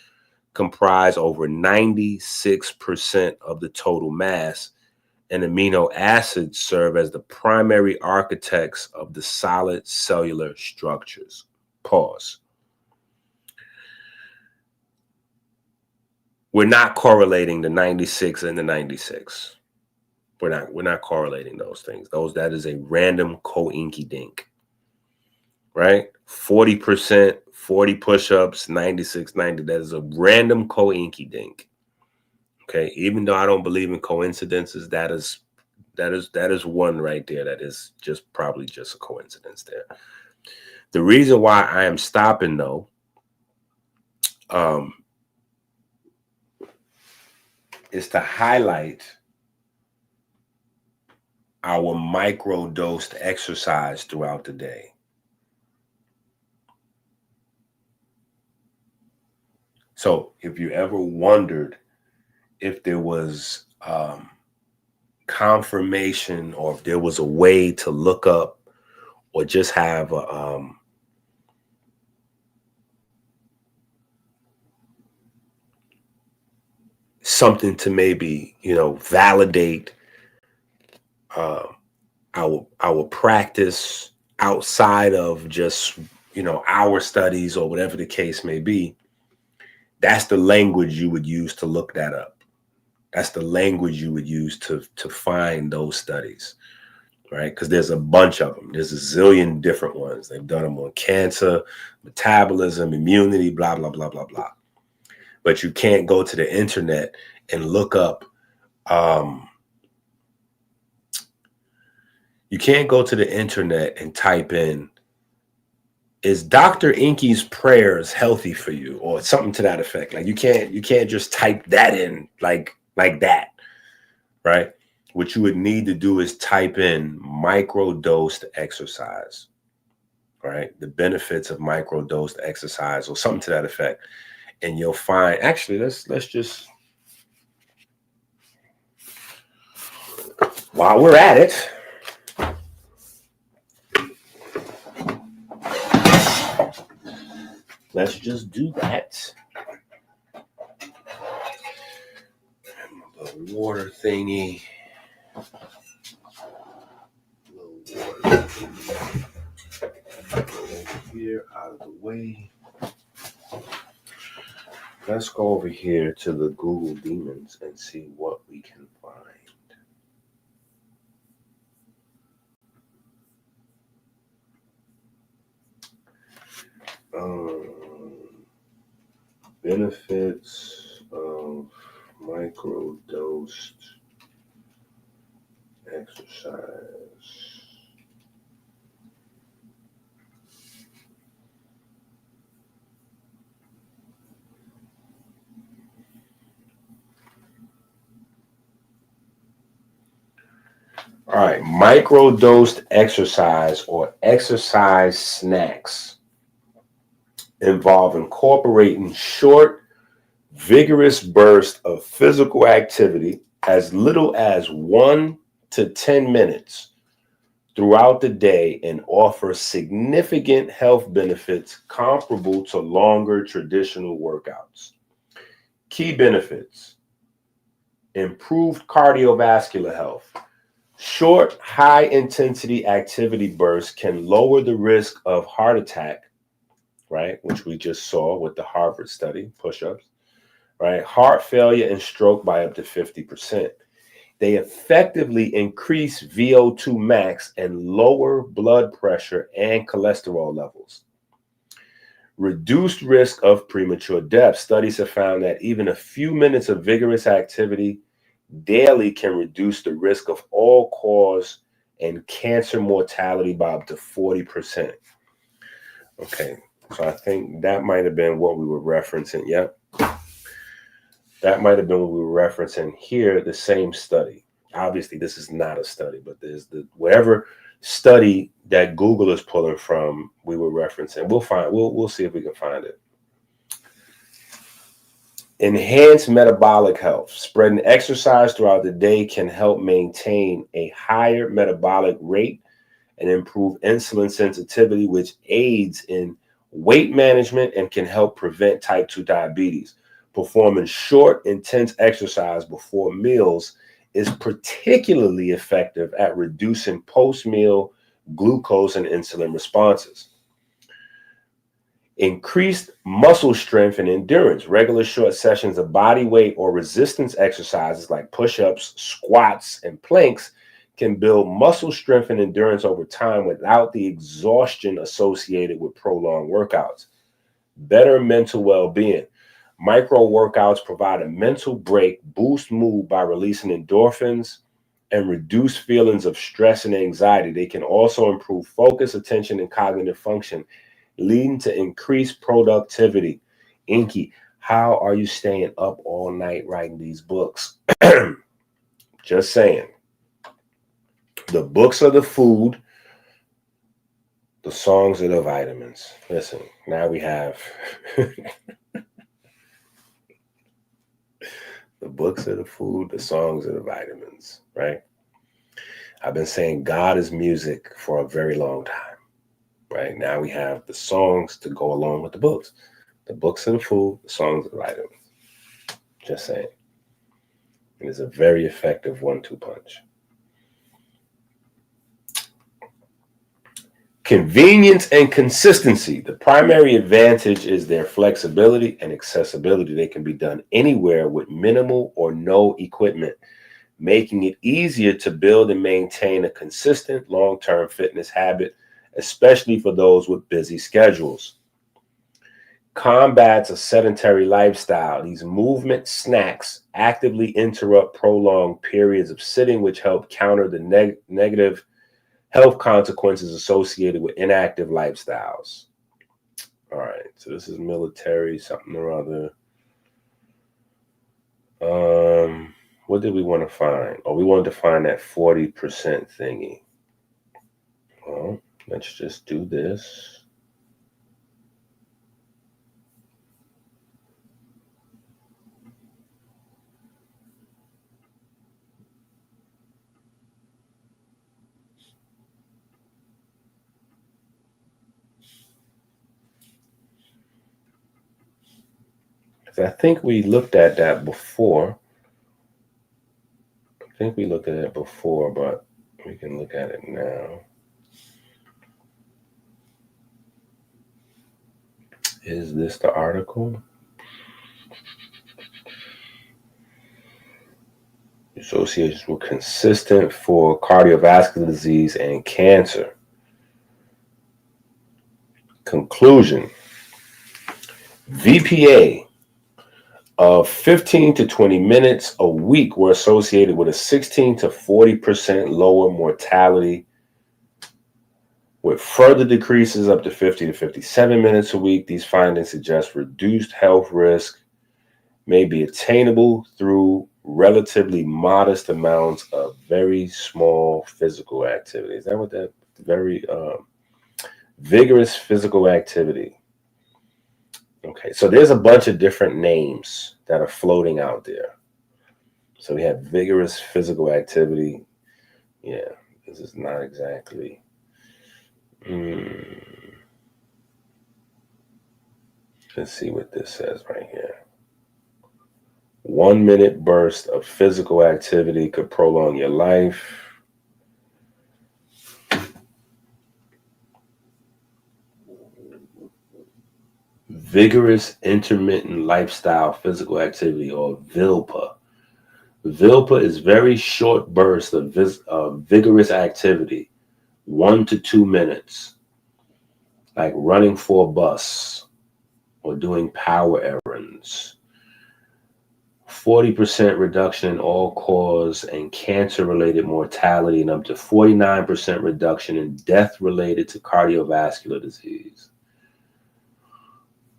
comprise over 96% of the total mass, and amino acids serve as the primary architects of the solid cellular structures. Pause. We're not correlating the 96 and the 96. We're not correlating those things. That is a random co-inky dink. right? 40%, 40 push-ups, 96, 90. That is a random coinky dink. Okay, even though I don't believe in coincidences, that is one right there. That is just probably just a coincidence there. The reason why I am stopping though, is to highlight our micro-dosed exercise throughout the day. So if you ever wondered if there was confirmation, or if there was a way to look up or just have a, something to maybe, validate our practice outside of just, our studies or whatever the case may be, that's the language you would use to look that up. That's the language you would use to find those studies, right? Because there's a bunch of them. There's a zillion different ones. They've done them on cancer, metabolism, immunity, blah, blah, blah, blah, blah. But you can't go to the internet and look up, you can't go to the internet and type in, is Dr. Inky's prayers healthy for you? Or something to that effect. Like you can't just type that in like that, right? What you would need to do is type in micro-dosed exercise, right? The benefits of micro-dosed exercise or something to that effect. And you'll find, actually, let's just, while we're at it, let's just do that. The water thingy. Water here, out of the way. Let's go over here to the Google Demons and see what we can find. Benefits of micro-dosed exercise. All right, micro-dosed exercise or exercise snacks involve incorporating short, vigorous bursts of physical activity as little as 1 to 10 minutes throughout the day and offer significant health benefits comparable to longer traditional workouts. Key benefits: improved cardiovascular health. Short, high-intensity activity bursts can lower the risk of heart attack, right, which we just saw with the Harvard study, push-ups, right, heart failure and stroke by up to 50%. They effectively increase VO2 max and lower blood pressure and cholesterol levels. Reduced risk of premature death. Studies have found that even a few minutes of vigorous activity daily can reduce the risk of all-cause and cancer mortality by up to 40%. Okay, so I think that might have been what we were referencing. Yep. That might have been what we were referencing here, the same study. Obviously, this is not a study, but there's whatever study that Google is pulling from, we were referencing. We'll see if we can find it. Enhance metabolic health. Spreading exercise throughout the day can help maintain a higher metabolic rate and improve insulin sensitivity, which aids in weight management and can help prevent type 2 diabetes. Performing short, intense exercise before meals is particularly effective at reducing post-meal glucose and insulin responses. Increased muscle strength and endurance. Regular short sessions of body weight or resistance exercises like push-ups, squats, and planks can build muscle strength and endurance over time without the exhaustion associated with prolonged workouts. Better mental well-being. Micro workouts provide a mental break, boost mood by releasing endorphins, and reduce feelings of stress and anxiety. They can also improve focus, attention, and cognitive function, leading to increased productivity. Inky, how are you staying up all night writing these books? Just saying. The books are the food. The songs are the vitamins. Listen, now we have the books are the food, the songs are the vitamins, right? I've been saying God is music for a very long time, right? Now we have the songs to go along with the books. The books are the food, the songs are the vitamins. Just saying. It is a very effective 1-2 punch. Convenience and consistency. The primary advantage is their flexibility and accessibility. They can be done anywhere with minimal or no equipment, making it easier to build and maintain a consistent long-term fitness habit, especially for those with busy schedules. Combats a sedentary lifestyle. These movement snacks actively interrupt prolonged periods of sitting, which help counter the negative health consequences associated with inactive lifestyles. All right, so this is military, something or other. What did we want to find? Oh, we wanted to find that 40% thingy. Well, let's just do this. I think we looked at that before. But we can look at it now. Is this the article? Associations were consistent for cardiovascular disease and cancer. Conclusion. VPA of 15 to 20 minutes a week were associated with a 16 to 40% lower mortality, with further decreases up to 50 to 57 minutes a week. These findings suggest reduced health risk may be attainable through relatively modest amounts of very small physical activity. Is that what that very vigorous physical activity? Okay, so there's a bunch of different names that are floating out there. So we have vigorous physical activity. Yeah, this is not exactly. Let's see what this says right here. 1 minute burst of physical activity could prolong your life. Vigorous intermittent lifestyle physical activity, or VILPA. VILPA is very short bursts of vigorous activity, 1 to 2 minutes, like running for a bus or doing power errands. 40% reduction in all-cause and cancer-related mortality, and up to 49% reduction in death related to cardiovascular disease.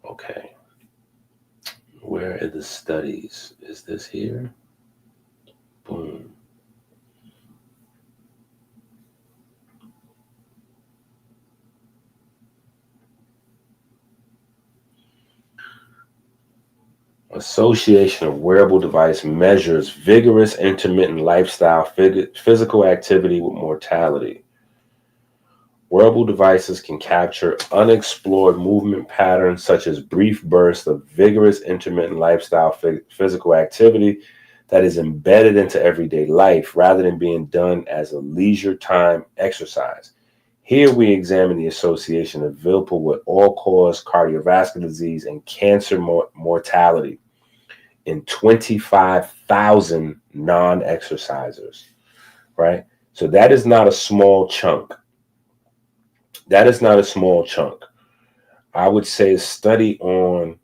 Okay. Where are the studies? Is this here? Boom. Association of Wearable Device measures vigorous intermittent lifestyle physical activity with mortality. Wearable devices can capture unexplored movement patterns such as brief bursts of vigorous intermittent lifestyle physical activity that is embedded into everyday life rather than being done as a leisure time exercise. Here we examine the association of VILPA with all-cause cardiovascular disease and cancer mortality in 25,000 non-exercisers, right? So that is not a small chunk. That is not a small chunk. I would say a study on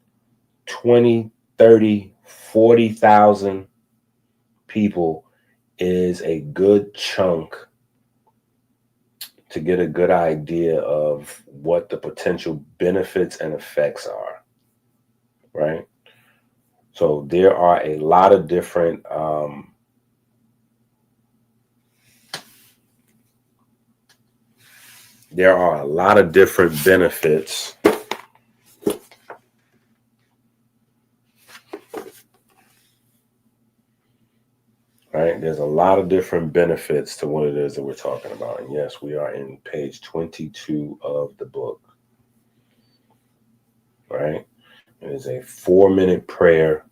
20, 30, 40,000 people is a good chunk to get a good idea of what the potential benefits and effects are, right? So there are a lot of different benefits. Right? There's a lot of different benefits to what it is that we're talking about. And yes, we are in page 22 of the book. Right? It is a 4-minute prayer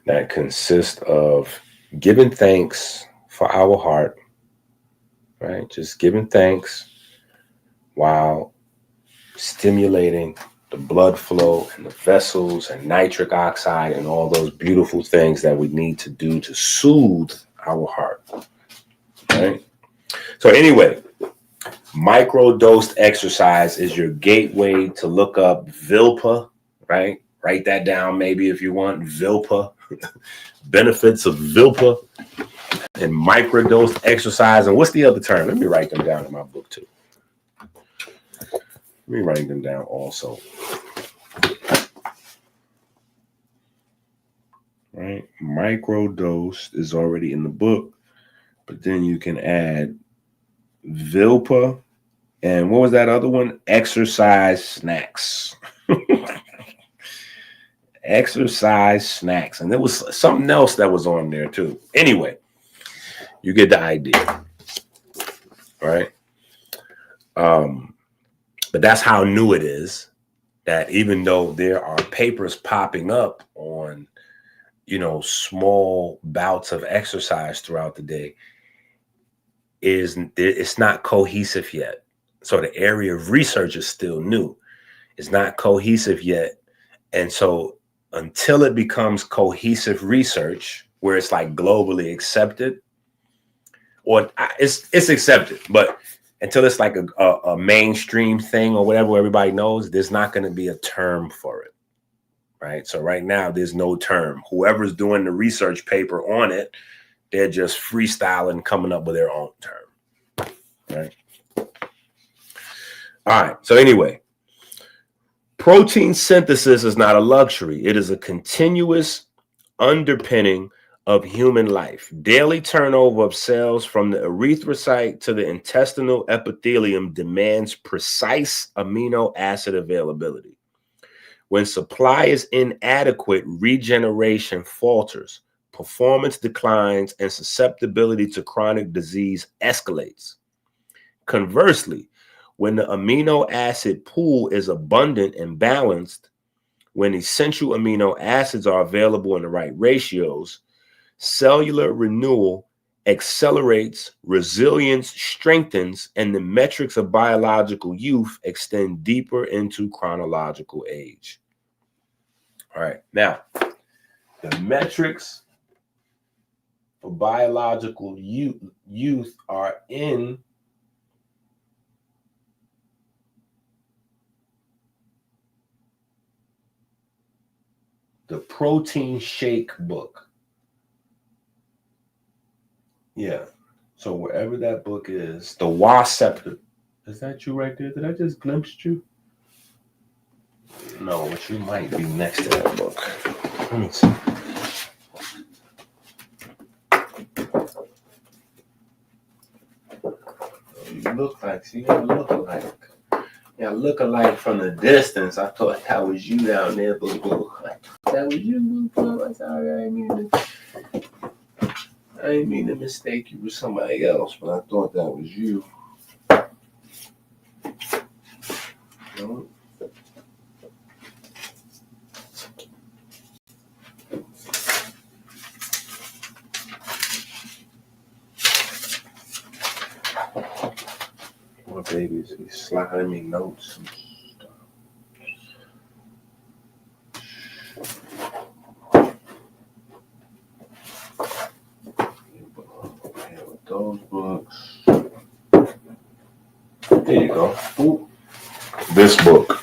that consists of giving thanks for our heart, right? Just giving thanks while stimulating the blood flow and the vessels and nitric oxide and all those beautiful things that we need to do to soothe our heart, right? So anyway, microdosed exercise is your gateway to look up VILPA, right? Write that down maybe if you want, VILPA, benefits of VILPA and microdosed exercise. And what's the other term? Let me write them down in my book too. Let me write them down also. Right? Microdose is already in the book, but then you can add VILPA and what was that other one? Exercise snacks. Exercise snacks. And there was something else that was on there too. Anyway, you get the idea. Right? But that's how new it is, that even though there are papers popping up on, small bouts of exercise throughout the day, it's not cohesive yet. So the area of research is still new. It's not cohesive yet. And so until it becomes cohesive research, where it's like globally accepted, or it's accepted, but until it's like a mainstream thing or whatever, where everybody knows, there's not going to be a term for it, right? So right now, there's no term. Whoever's doing the research paper on it, they're just freestyling, coming up with their own term, right? All right. So anyway, protein synthesis is not a luxury. It is a continuous underpinning of human life. Daily turnover of cells from the erythrocyte to the intestinal epithelium demands precise amino acid availability. When supply is inadequate, regeneration falters, performance declines, and susceptibility to chronic disease escalates. Conversely, when the amino acid pool is abundant and balanced, when essential amino acids are available in the right ratios, cellular renewal accelerates, resilience strengthens, and the metrics of biological youth extend deeper into chronological age. All right, now, the metrics for biological youth are in the Protein Shake book. Yeah. So wherever that book is, the Wasceptor. Is that you right there? Did I just glimpse you? No, but you might be next to that book. Let me see. You look like, look alike from the distance. I thought that was you down there, boo boo. That was you, boo boo. I'm sorry, I didn't mean to mistake you with somebody else, but I thought that was you. No. My baby's sliding me notes and stuff. go. Ooh. This book.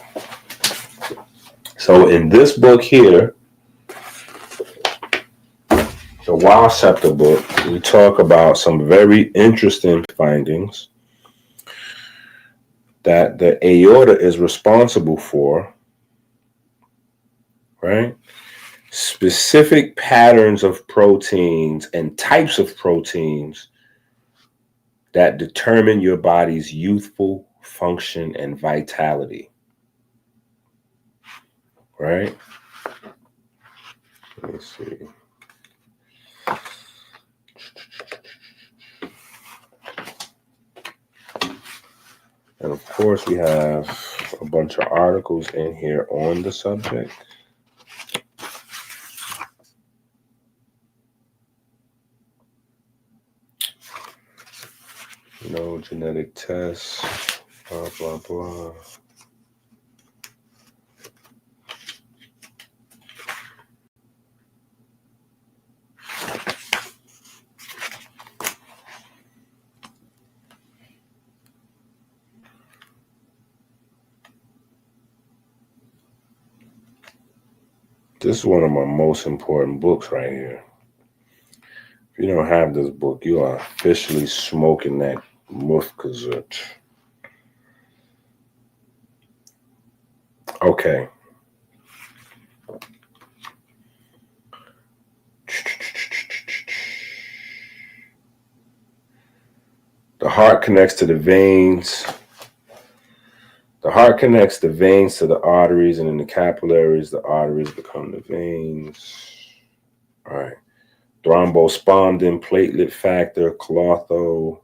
So in this book here, the Wild Scepter book, we talk about some very interesting findings that the aorta is responsible for, right? Specific patterns of proteins and types of proteins that determine your body's youthful function and vitality, right? Let me see. And of course, we have a bunch of articles in here on the subject. No genetic tests, blah, blah, blah. This is one of my most important books right here. If you don't have this book, you are officially smoking that Mufkazut. Okay. The heart connects to the veins. The heart connects the veins to the arteries, and in the capillaries, the arteries become the veins. All right. Thrombospondin, platelet factor, clotho,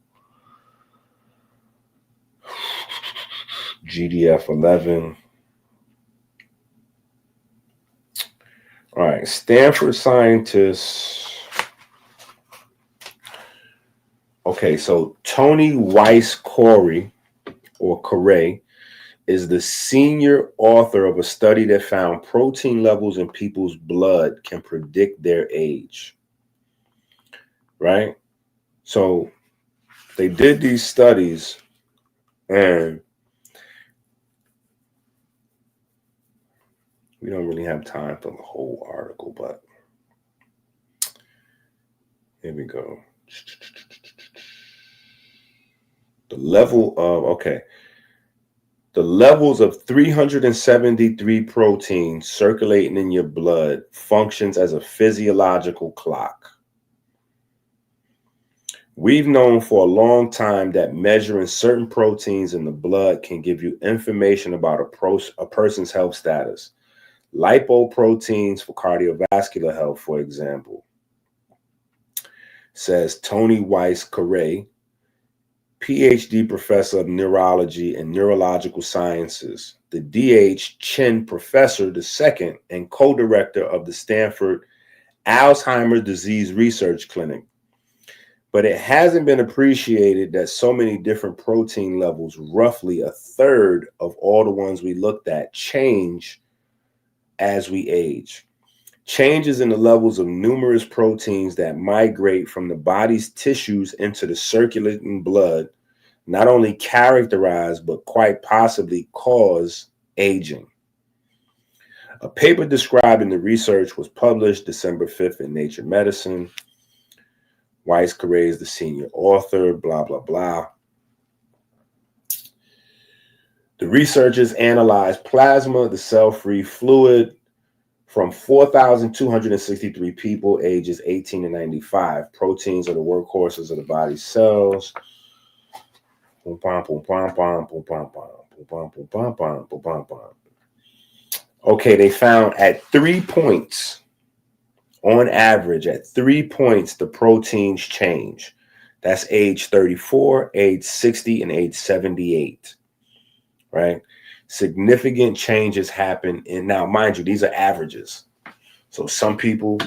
GDF11. All right. Stanford scientists. Okay, so Tony Weiss-Corey, or Corey, is the senior author of a study that found protein levels in people's blood can predict their age. Right? So they did these studies, and we don't really have time for the whole article, but here we go. The levels of 373 proteins circulating in your blood functions as a physiological clock. We've known for a long time that measuring certain proteins in the blood can give you information about a person's health status. Lipoproteins for cardiovascular health, for example, says Tony Weiss-Corey, PhD professor of neurology and neurological sciences, the D.H. Chin Professor II, and co-director of the Stanford Alzheimer's Disease Research Clinic. But it hasn't been appreciated that so many different protein levels, roughly a third of all the ones we looked at, change as we age. Changes in the levels of numerous proteins that migrate from the body's tissues into the circulating blood not only characterize, but quite possibly cause aging. A paper describing the research was published December 5th in Nature Medicine. Weiss-Corey is the senior author, blah, blah, blah. The researchers analyzed plasma, the cell-free fluid, from 4,263 people ages 18 to 95. Proteins are the workhorses of the body's cells. Okay, they found at 3 points, on average, at 3 points, the proteins change. That's age 34, age 60, and age 78, right? Significant changes happen. And now, mind you, these are averages. So some people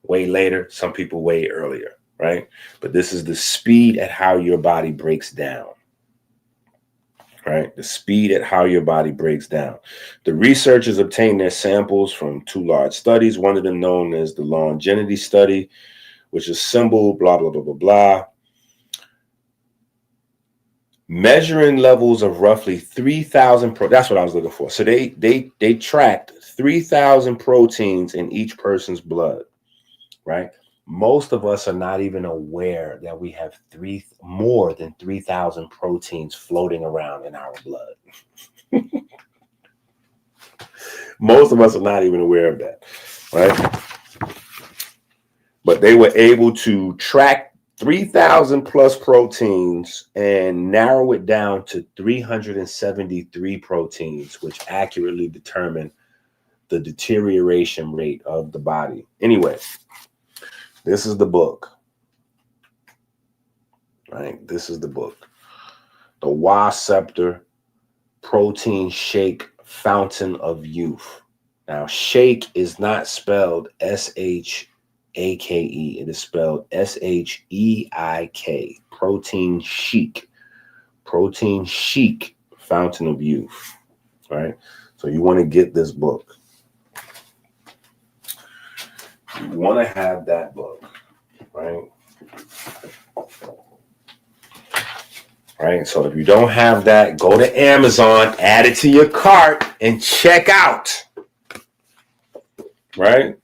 way later, some people way earlier, right? But this is the speed at how your body breaks down, right? The speed at how your body breaks down. The researchers obtained their samples from 2 large studies, one of them known as the longevity study, which is symbol, blah, blah, blah, blah, blah. measuring levels of roughly 3,000 that's what I was looking for. So they tracked 3,000 proteins in each person's blood, right? Most of us are not even aware that we have more than 3,000 proteins floating around in our blood. Most of us are not even aware of that, right? But they were able to track 3,000 plus proteins and narrow it down to 373 proteins, which accurately determine the deterioration rate of the body. Anyway, this is the book, right? This is the book. The Wasceptor Protein Shake Fountain of Youth. Now, shake is not spelled SHAKE. It is spelled SHEIK. Protein Chic. Protein Chic Fountain of Youth. Right? So you want to get this book. You want to have that book. Right? Right? So if you don't have that, go to Amazon, add it to your cart, and check out. Right?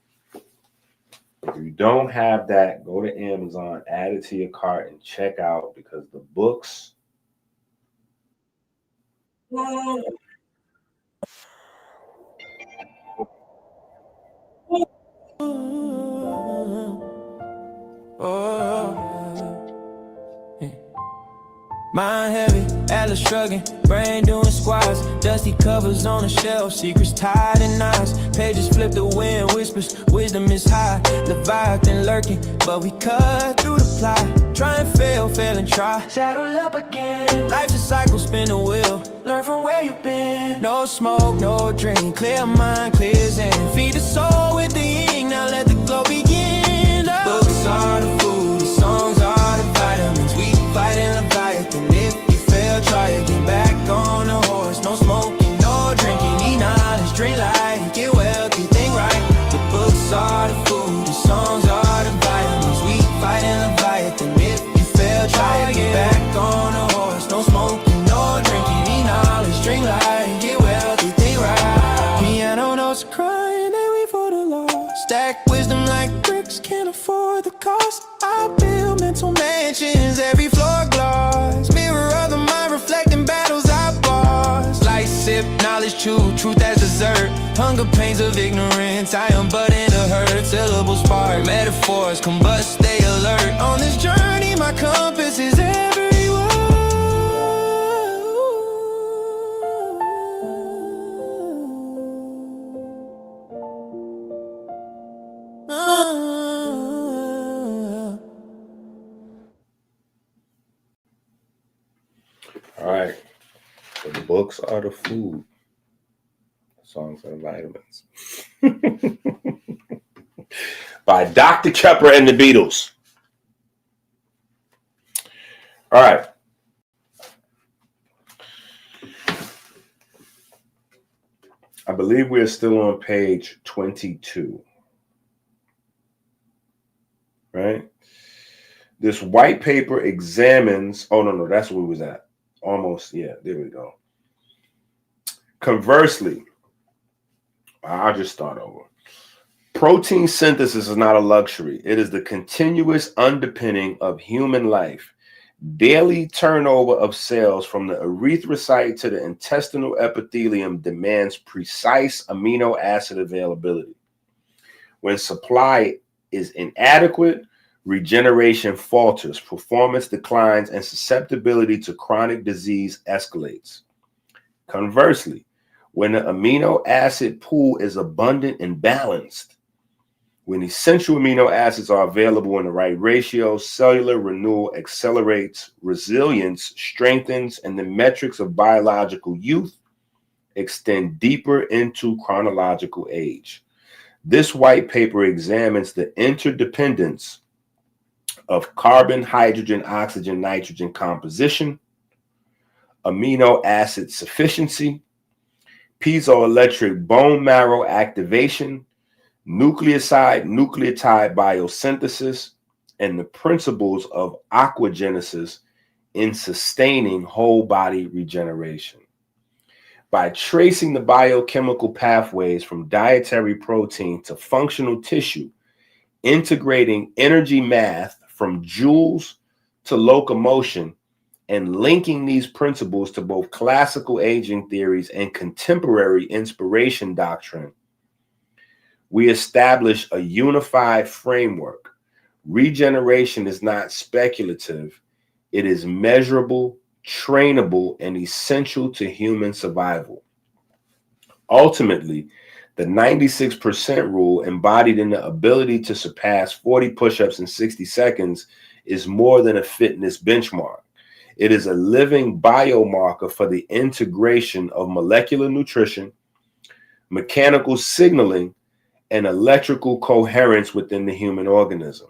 If you don't have that, go to Amazon, add it to your cart, and check out, because the books. Mind heavy, Atlas shrugging, brain doing squats, dusty covers on the shelf, secrets tied in knots, pages flip the wind, whispers, wisdom is high, Leviathan lurking, but we cut through the plot, try and fail and try, saddle up again, life's a cycle, spin the wheel, learn from where you've been, no smoke, no drink, clear mind, clear zen, feed the soul with the yin, now let the glow begin. Books are the food, the songs are the vitamins, we fighting Leviathan. If you fail, try again. Back on the horse, no smoking, no drinking. Eat knowledge, drink light, get wealthy, think right. The books are the food, the songs are the vitamins. We fighting Leviathan. If you fail, try again. Back on the horse, no smoking, no drinking. Eat knowledge, drink light, get wealthy, think right. Piano notes crying, they wait for the lost. Stack wisdom like bricks, can't afford the cost. I build mental mansions, every floor gloss. Mirror of the mind, reflecting battles I boss. Light sip, knowledge chew, truth as dessert. Hunger pains of ignorance, I am but in a hurt. Syllables spark, metaphors combust, stay alert. On this journey, my compass is everywhere. All right. So the books are the food. The songs are the vitamins. By Dr. Kepper and the Beatles. All right. I believe we're still on page 22. Right? This white paper examines. Oh, no, that's where we was at. Almost, yeah, there we go. Conversely, I'll just start over. Protein synthesis is not a luxury. It is the continuous underpinning of human life. Daily turnover of cells from the erythrocyte to the intestinal epithelium demands precise amino acid availability. When supply is inadequate, regeneration falters, performance declines, and susceptibility to chronic disease escalates. Conversely, when the amino acid pool is abundant and balanced, when essential amino acids are available in the right ratio, cellular renewal accelerates, resilience strengthens, and the metrics of biological youth extend deeper into chronological age. This white paper examines the interdependence of carbon, hydrogen, oxygen, nitrogen composition, amino acid sufficiency, piezoelectric bone marrow activation, nucleotide biosynthesis, and the principles of aquagenesis in sustaining whole body regeneration. By tracing the biochemical pathways from dietary protein to functional tissue, integrating energy math from joules to locomotion, and linking these principles to both classical aging theories and contemporary inspiration doctrine, we establish a unified framework. Regeneration is not speculative, it is measurable, trainable, and essential to human survival. Ultimately, the 96% rule, embodied in the ability to surpass 40 push-ups in 60 seconds, is more than a fitness benchmark. It is a living biomarker for the integration of molecular nutrition, mechanical signaling, and electrical coherence within the human organism.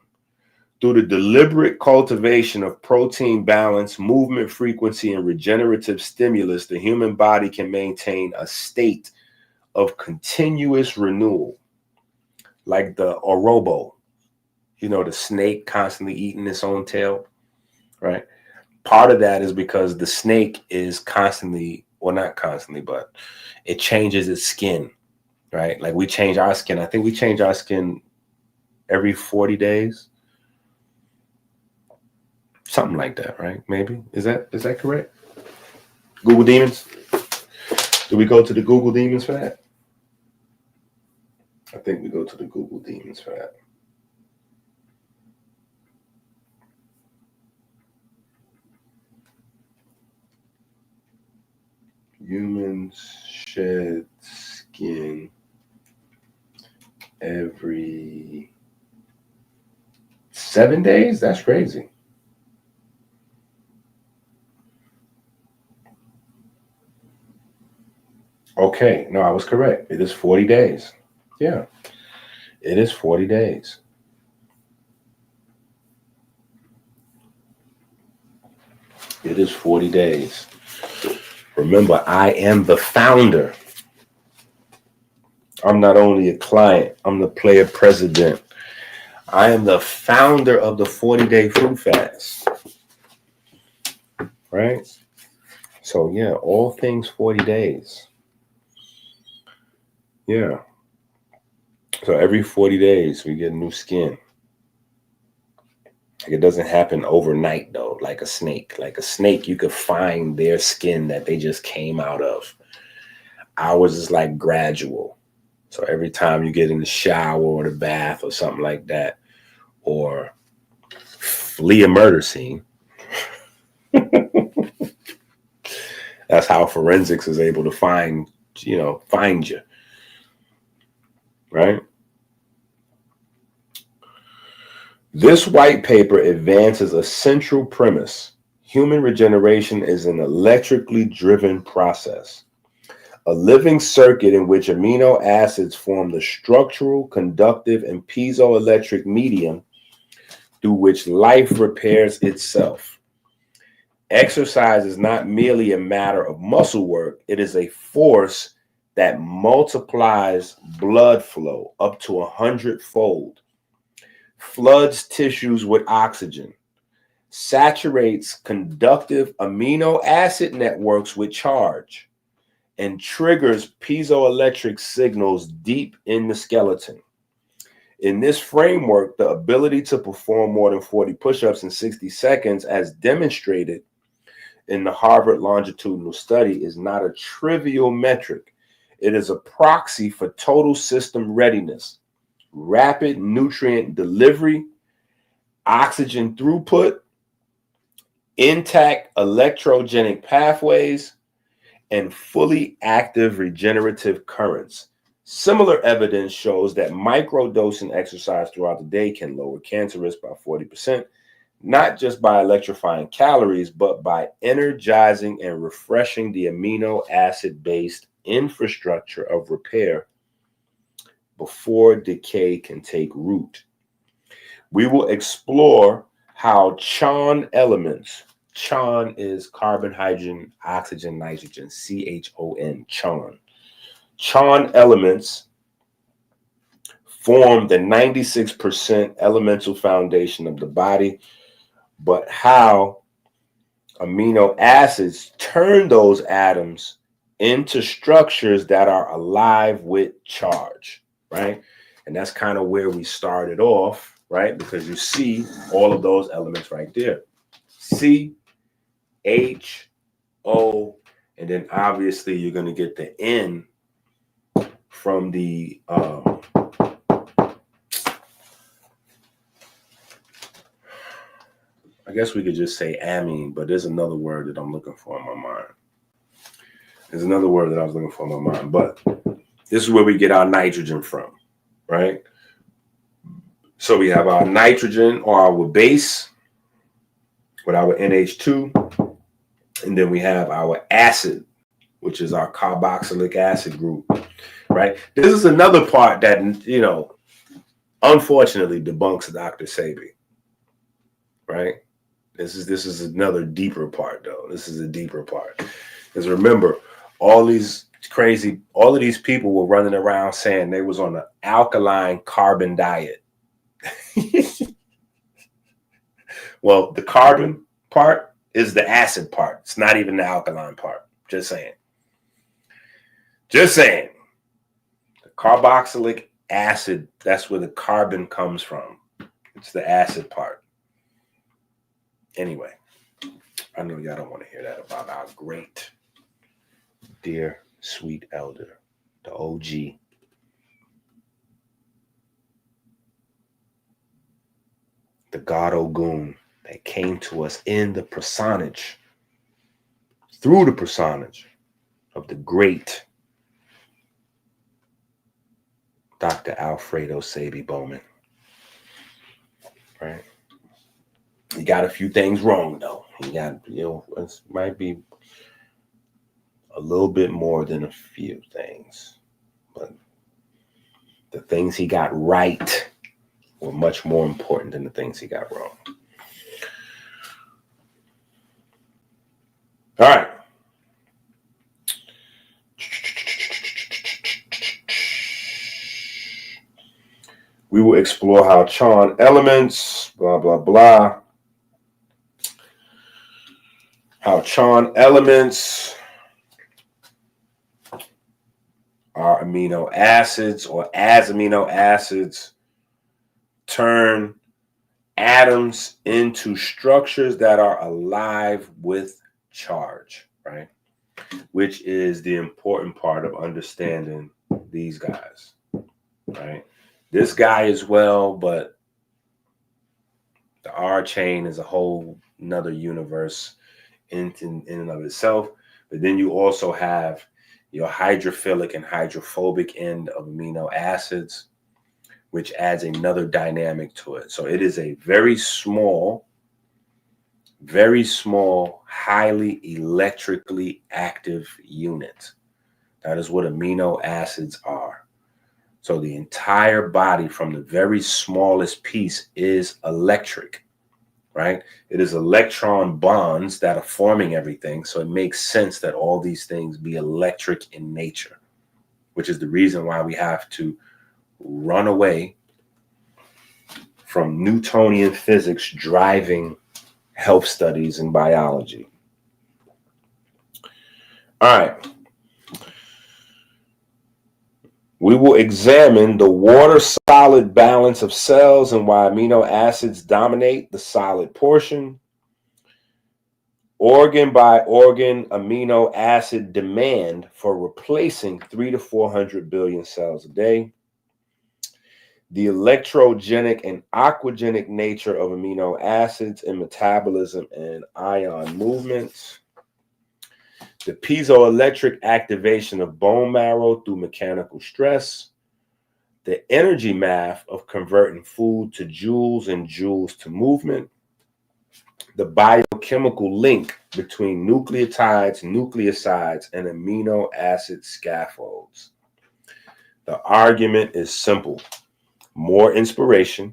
Through the deliberate cultivation of protein balance, movement frequency, and regenerative stimulus, the human body can maintain a state of continuous renewal, like the Orobo, the snake constantly eating its own tail, right? Part of that is because the snake is constantly, well, not constantly, but it changes its skin, right? Like we change our skin. I think we change our skin every 40 days. Something like that, right? Maybe. Is that correct? Google Demons? Do we go to the Google Demons for that? I think we go to the Google Demons for that. Humans shed skin every 7 days? That's crazy. Okay, no, I was correct. It is 40 days. Yeah, it is 40 days. It is 40 days. Remember, I am the founder. I'm not only a client, I'm the player president. I am the founder of the 40-day fruit fast. Right? So, yeah, all things 40 days. Yeah. So every 40 days, we get new skin. Like it doesn't happen overnight, though, like a snake. Like a snake, you could find their skin that they just came out of. Ours is like gradual. So every time you get in the shower or the bath or something like that, or flee a murder scene, that's how forensics is able to find you. Right? This white paper advances a central premise. Human regeneration is an electrically driven process, a living circuit in which amino acids form the structural, conductive, and piezoelectric medium through which life repairs itself. Exercise is not merely a matter of muscle work, it is a force that multiplies blood flow up to 100-fold, floods tissues with oxygen, saturates conductive amino acid networks with charge, and triggers piezoelectric signals deep in the skeleton. In this framework, the ability to perform more than 40 push-ups in 60 seconds, as demonstrated in the Harvard longitudinal study, is not a trivial metric. It is a proxy for total system readiness, rapid nutrient delivery, oxygen throughput, intact electrogenic pathways, and fully active regenerative currents. Similar evidence shows that microdosing exercise throughout the day can lower cancer risk by 40%, not just by electrifying calories, but by energizing and refreshing the amino acid-based infrastructure of repair before decay can take root. We will explore how CHON elements, CHON is carbon, hydrogen, oxygen, nitrogen, CHON, CHON. CHON elements form the 96% elemental foundation of the body, but how amino acids turn those atoms into structures that are alive with charge, right? And that's kind of where we started off, right? Because you see all of those elements right there. C, H, O, and then obviously you're going to get the N from the I guess we could just say amine, but there's another word that I'm looking for in my mind. There's another word that I was looking for in my mind, but this is where we get our nitrogen from, right? So we have our nitrogen or our base with our NH2, and then we have our acid, which is our carboxylic acid group, right? This is another part that, unfortunately debunks Dr. Sebi, right? This is another deeper part, though. This is a deeper part. Because remember, all of these people were running around saying they was on an alkaline carbon diet. Well, the carbon part is the acid part. It's not even the alkaline part. Just saying. Just saying. The carboxylic acid, that's where the carbon comes from. It's the acid part. Anyway, I know y'all don't want to hear that about our great, dear, sweet elder, the OG. The God Ogun that came to us in the personage, through the personage of the great Dr. Alfredo Sebi Bowman. Right? He got a few things wrong, though. He got, it might be a little bit more than a few things. But the things he got right were much more important than the things he got wrong. All right. We will explore how Chon elements, blah, blah, blah. How Chon elements are amino acids, or as amino acids turn atoms into structures that are alive with charge, right? Which is the important part of understanding these guys, right? This guy as well, but the R chain is a whole another universe in and of itself. But then you also have your hydrophilic and hydrophobic end of amino acids, which adds another dynamic to it. So it is a very small, highly electrically active unit. That is what amino acids are. So the entire body, from the very smallest piece, is electric, right? It is electron bonds that are forming everything. So it makes sense that all these things be electric in nature, which is the reason why we have to run away from Newtonian physics driving health studies and biology. All right. We will examine the water-solid balance of cells and why amino acids dominate the solid portion, organ by organ amino acid demand for replacing 300 to 400 billion cells a day, the electrogenic and aquagenic nature of amino acids in metabolism and ion movements, the piezoelectric activation of bone marrow through mechanical stress, the energy math of converting food to joules and joules to movement, the biochemical link between nucleotides, nucleosides, and amino acid scaffolds. The argument is simple. More inspiration,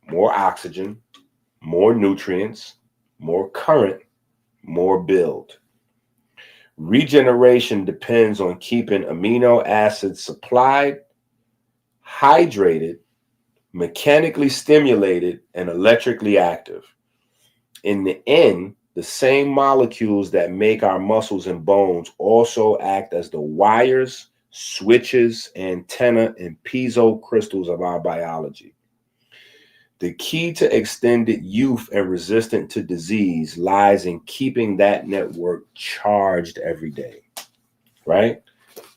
more oxygen, more nutrients, more current, more build. Regeneration depends on keeping amino acids supplied, hydrated, mechanically stimulated, and electrically active. In the end, The same molecules that make our muscles and bones also act as the wires, switches, antenna, and piezo crystals of our biology. The key to extended youth and resistant to disease lies in keeping that network charged every day, right?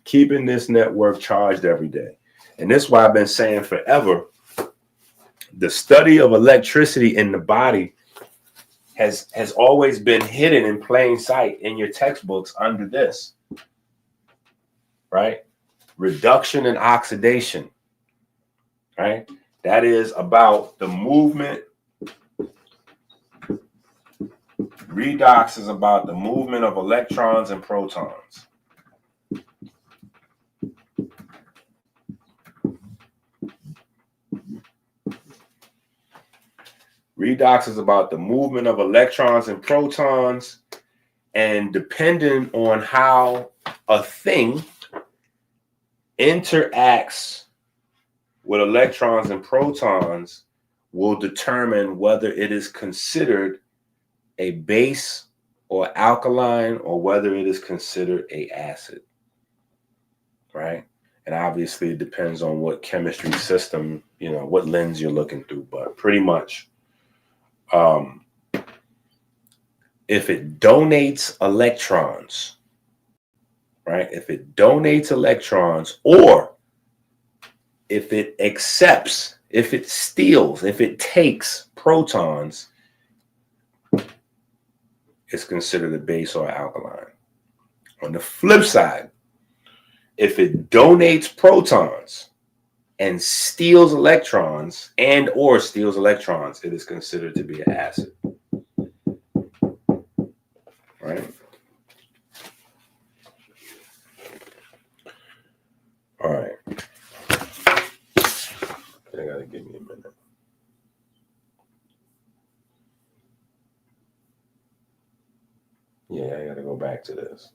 Keeping this network charged every day. And this is why I've been saying forever, the study of electricity in the body has always been hidden in plain sight in your textbooks under this, right? Reduction and oxidation, right? That is about the movement. Redox is about the movement of electrons and protons. Redox is about the movement of electrons and protons, and depending on how a thing interacts with electrons and protons will determine whether it is considered a base or alkaline, or whether it is considered an acid, right? And obviously it depends on what chemistry system, what lens you're looking through, but pretty much if it donates electrons, right? If it donates electrons, or if it accepts, if it steals, if it takes protons, it's considered a base or alkaline. On the flip side, if it donates protons and steals electrons, it is considered to be an acid. Right? All right. I gotta give me a minute. Yeah, I gotta go back to this.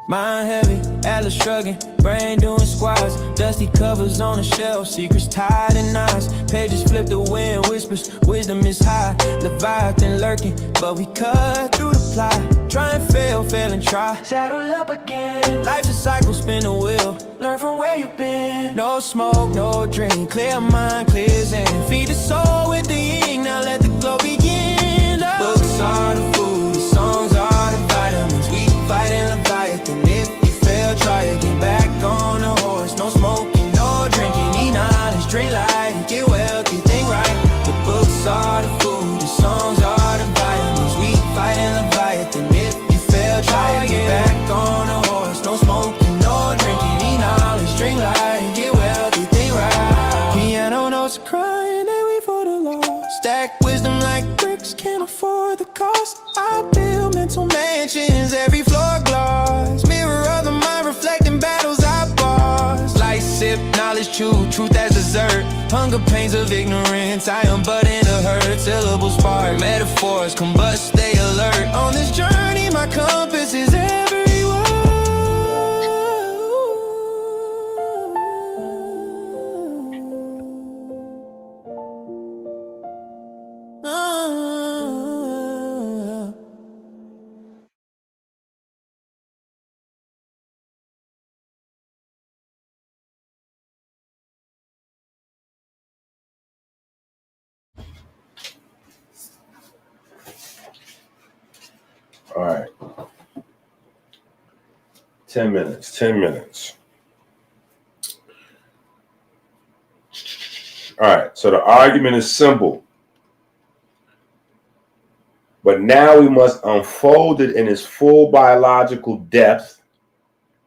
Mind heavy, Atlas shrugging, brain doing squats, dusty covers on the shelf, secrets tied in knots, pages flip the wind, whispers, wisdom is high, Leviathan lurking, but we cut through the plot, try and fail and try, saddle up again, life's a cycle, spin the wheel, learn from where you've been, no smoke, no drink, clear mind, clear zen, feed the soul with the yin, now let the glow begin, books are the food, the songs are the vitamins, we fighting Leviathan. If you fail, try again. Back on the horse, no smoking, no drinking. Eat knowledge, drink light, get wealthy, think right. The books are the food, the songs are the vitamins. We fighting Leviathan. If you fail, try again. Back on the horse, no smoking, no drinking. Eat knowledge, drink light, get wealthy, think right. Piano notes crying, and we for the lost. Stack wisdom like bricks, can't afford the cost. I build mental mansions, every floor gloss. Mirror of the mind, reflecting battles I boss. Light sip, knowledge chew, truth as dessert. Hunger pains of ignorance, I am but in a hurt. Syllables spark, metaphors combust, stay alert. On this journey, my compass is everywhere. All right. 10 minutes. All right. So the argument is simple. But now we must unfold it in its full biological depth.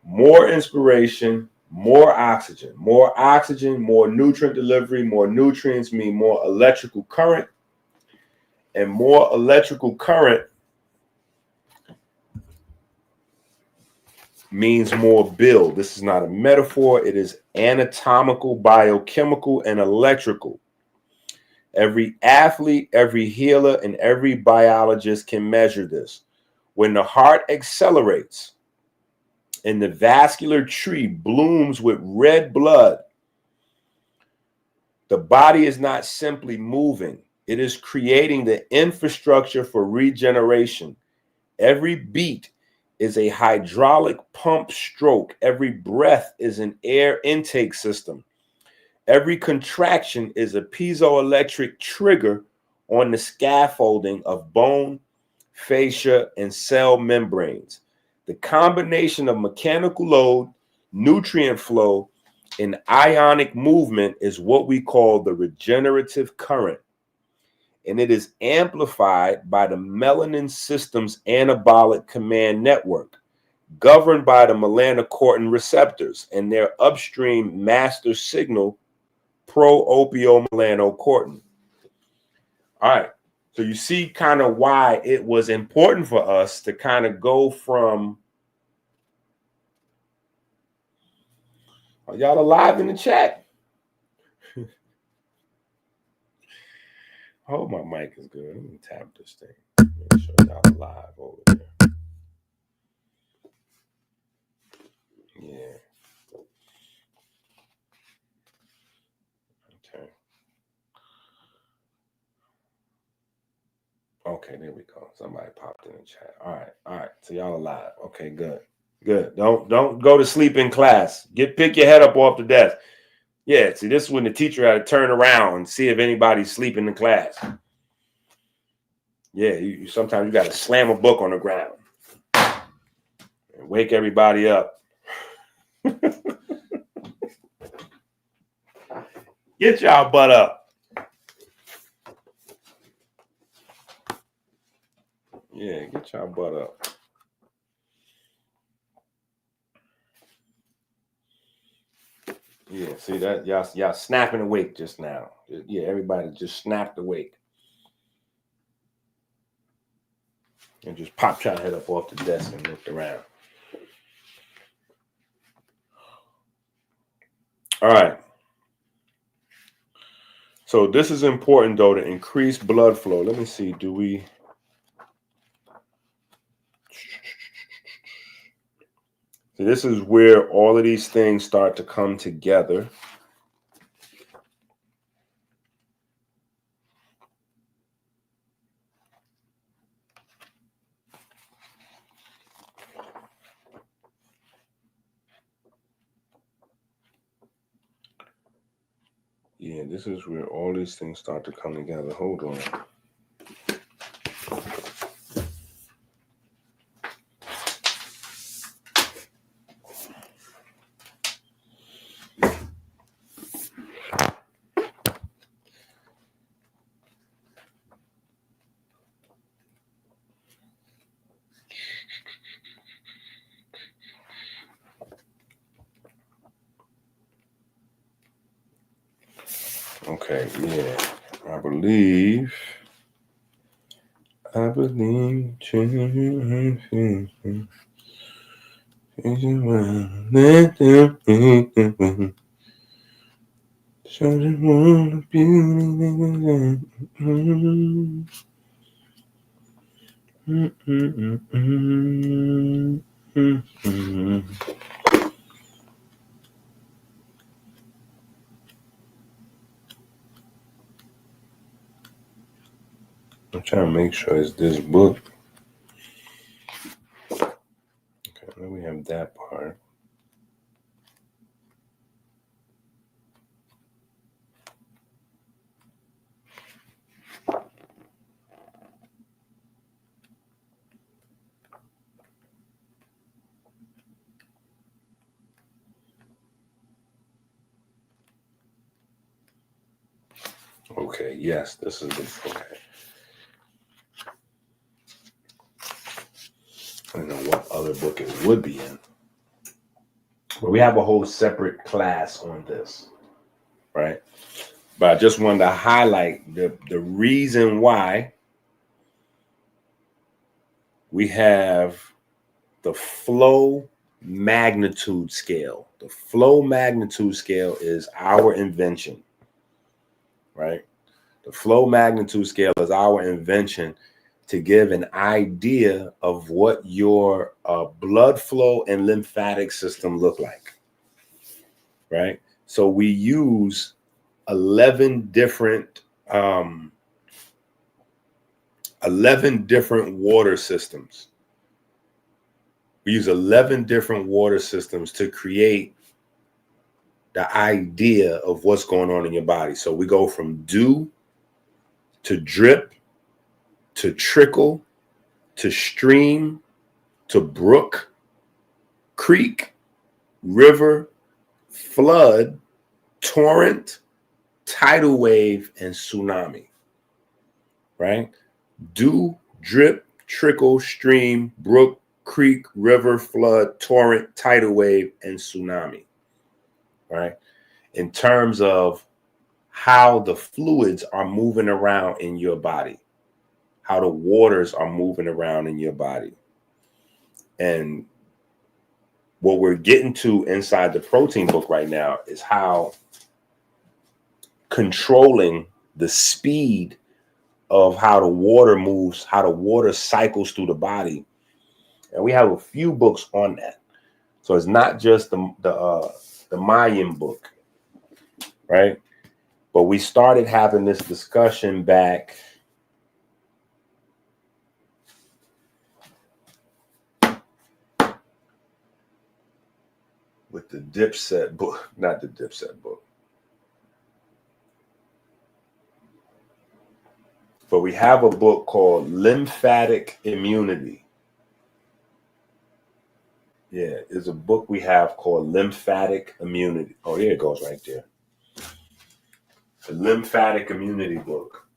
More inspiration, more oxygen. More oxygen, more nutrient delivery. More nutrients mean more electrical current. And more electrical current means more build. This is not a metaphor. It is anatomical, biochemical, and electrical. Every athlete, every healer, and every biologist can measure this. When the heart accelerates and the vascular tree blooms with red blood, the body is not simply moving. It is creating the infrastructure for regeneration. Every beat is a hydraulic pump stroke. Every breath is an air intake system. Every contraction is a piezoelectric trigger on the scaffolding of bone, fascia, and cell membranes. The combination of mechanical load, nutrient flow, and ionic movement is what we call the regenerative current. And it is amplified by the melanin system's anabolic command network, governed by the melanocortin receptors and their upstream master signal, pro-opiomelanocortin. All right, so you see kind of why it was important for us to kind of go from, are y'all alive in the chat? I hope my mic is good. Let me tap this thing. Make sure y'all alive over there. Yeah. Okay. Okay, there we go. Somebody popped in the chat. All right. So y'all alive. Okay, good. Don't go to sleep in class. Pick your head up off the desk. Yeah, see, this is when the teacher had to turn around and see if anybody's sleeping in class. Yeah, you sometimes you got to slam a book on the ground and wake everybody up. Get y'all butt up. Yeah, get y'all butt up. Yeah, see that y'all snapping awake just now. Yeah, everybody just snapped awake. And just popped your head up off the desk and looked around. All right. So this is important though, to increase blood flow. Let me see, do we? So this is where all of these things start to come together. Yeah, this is where all these things start to come together. Hold on. Okay, yeah. I believe I'm trying to make sure it's this book. Okay, then we have that part. Okay, yes, this is the, okay. I don't know what other book it would be in. But we have a whole separate class on this, right? But I just wanted to highlight the reason why we have the flow magnitude scale. The flow magnitude scale is our invention, right? The flow magnitude scale is our invention to give an idea of what your blood flow and lymphatic system look like, right? So we use 11 different 11 different water systems. We use 11 different water systems to create the idea of what's going on in your body. So we go from dew to drip to trickle to stream to brook, creek, river, flood, torrent, tidal wave, and tsunami, right? Dew, drip, trickle, stream, brook, creek, river, flood, torrent, tidal wave, and tsunami, right? In terms of how the fluids are moving around in your body, how the waters are moving around in your body. And what we're getting to inside the protein book right now is how controlling the speed of how the water moves, how the water cycles through the body. And we have a few books on that. So it's not just the Mayan book, right? But we started having this discussion back with the Dipset book, not the Dipset book. But we have a book called Lymphatic Immunity. Yeah, it's a book we have called Lymphatic Immunity. Oh, there it goes right there. The Lymphatic Immunity book.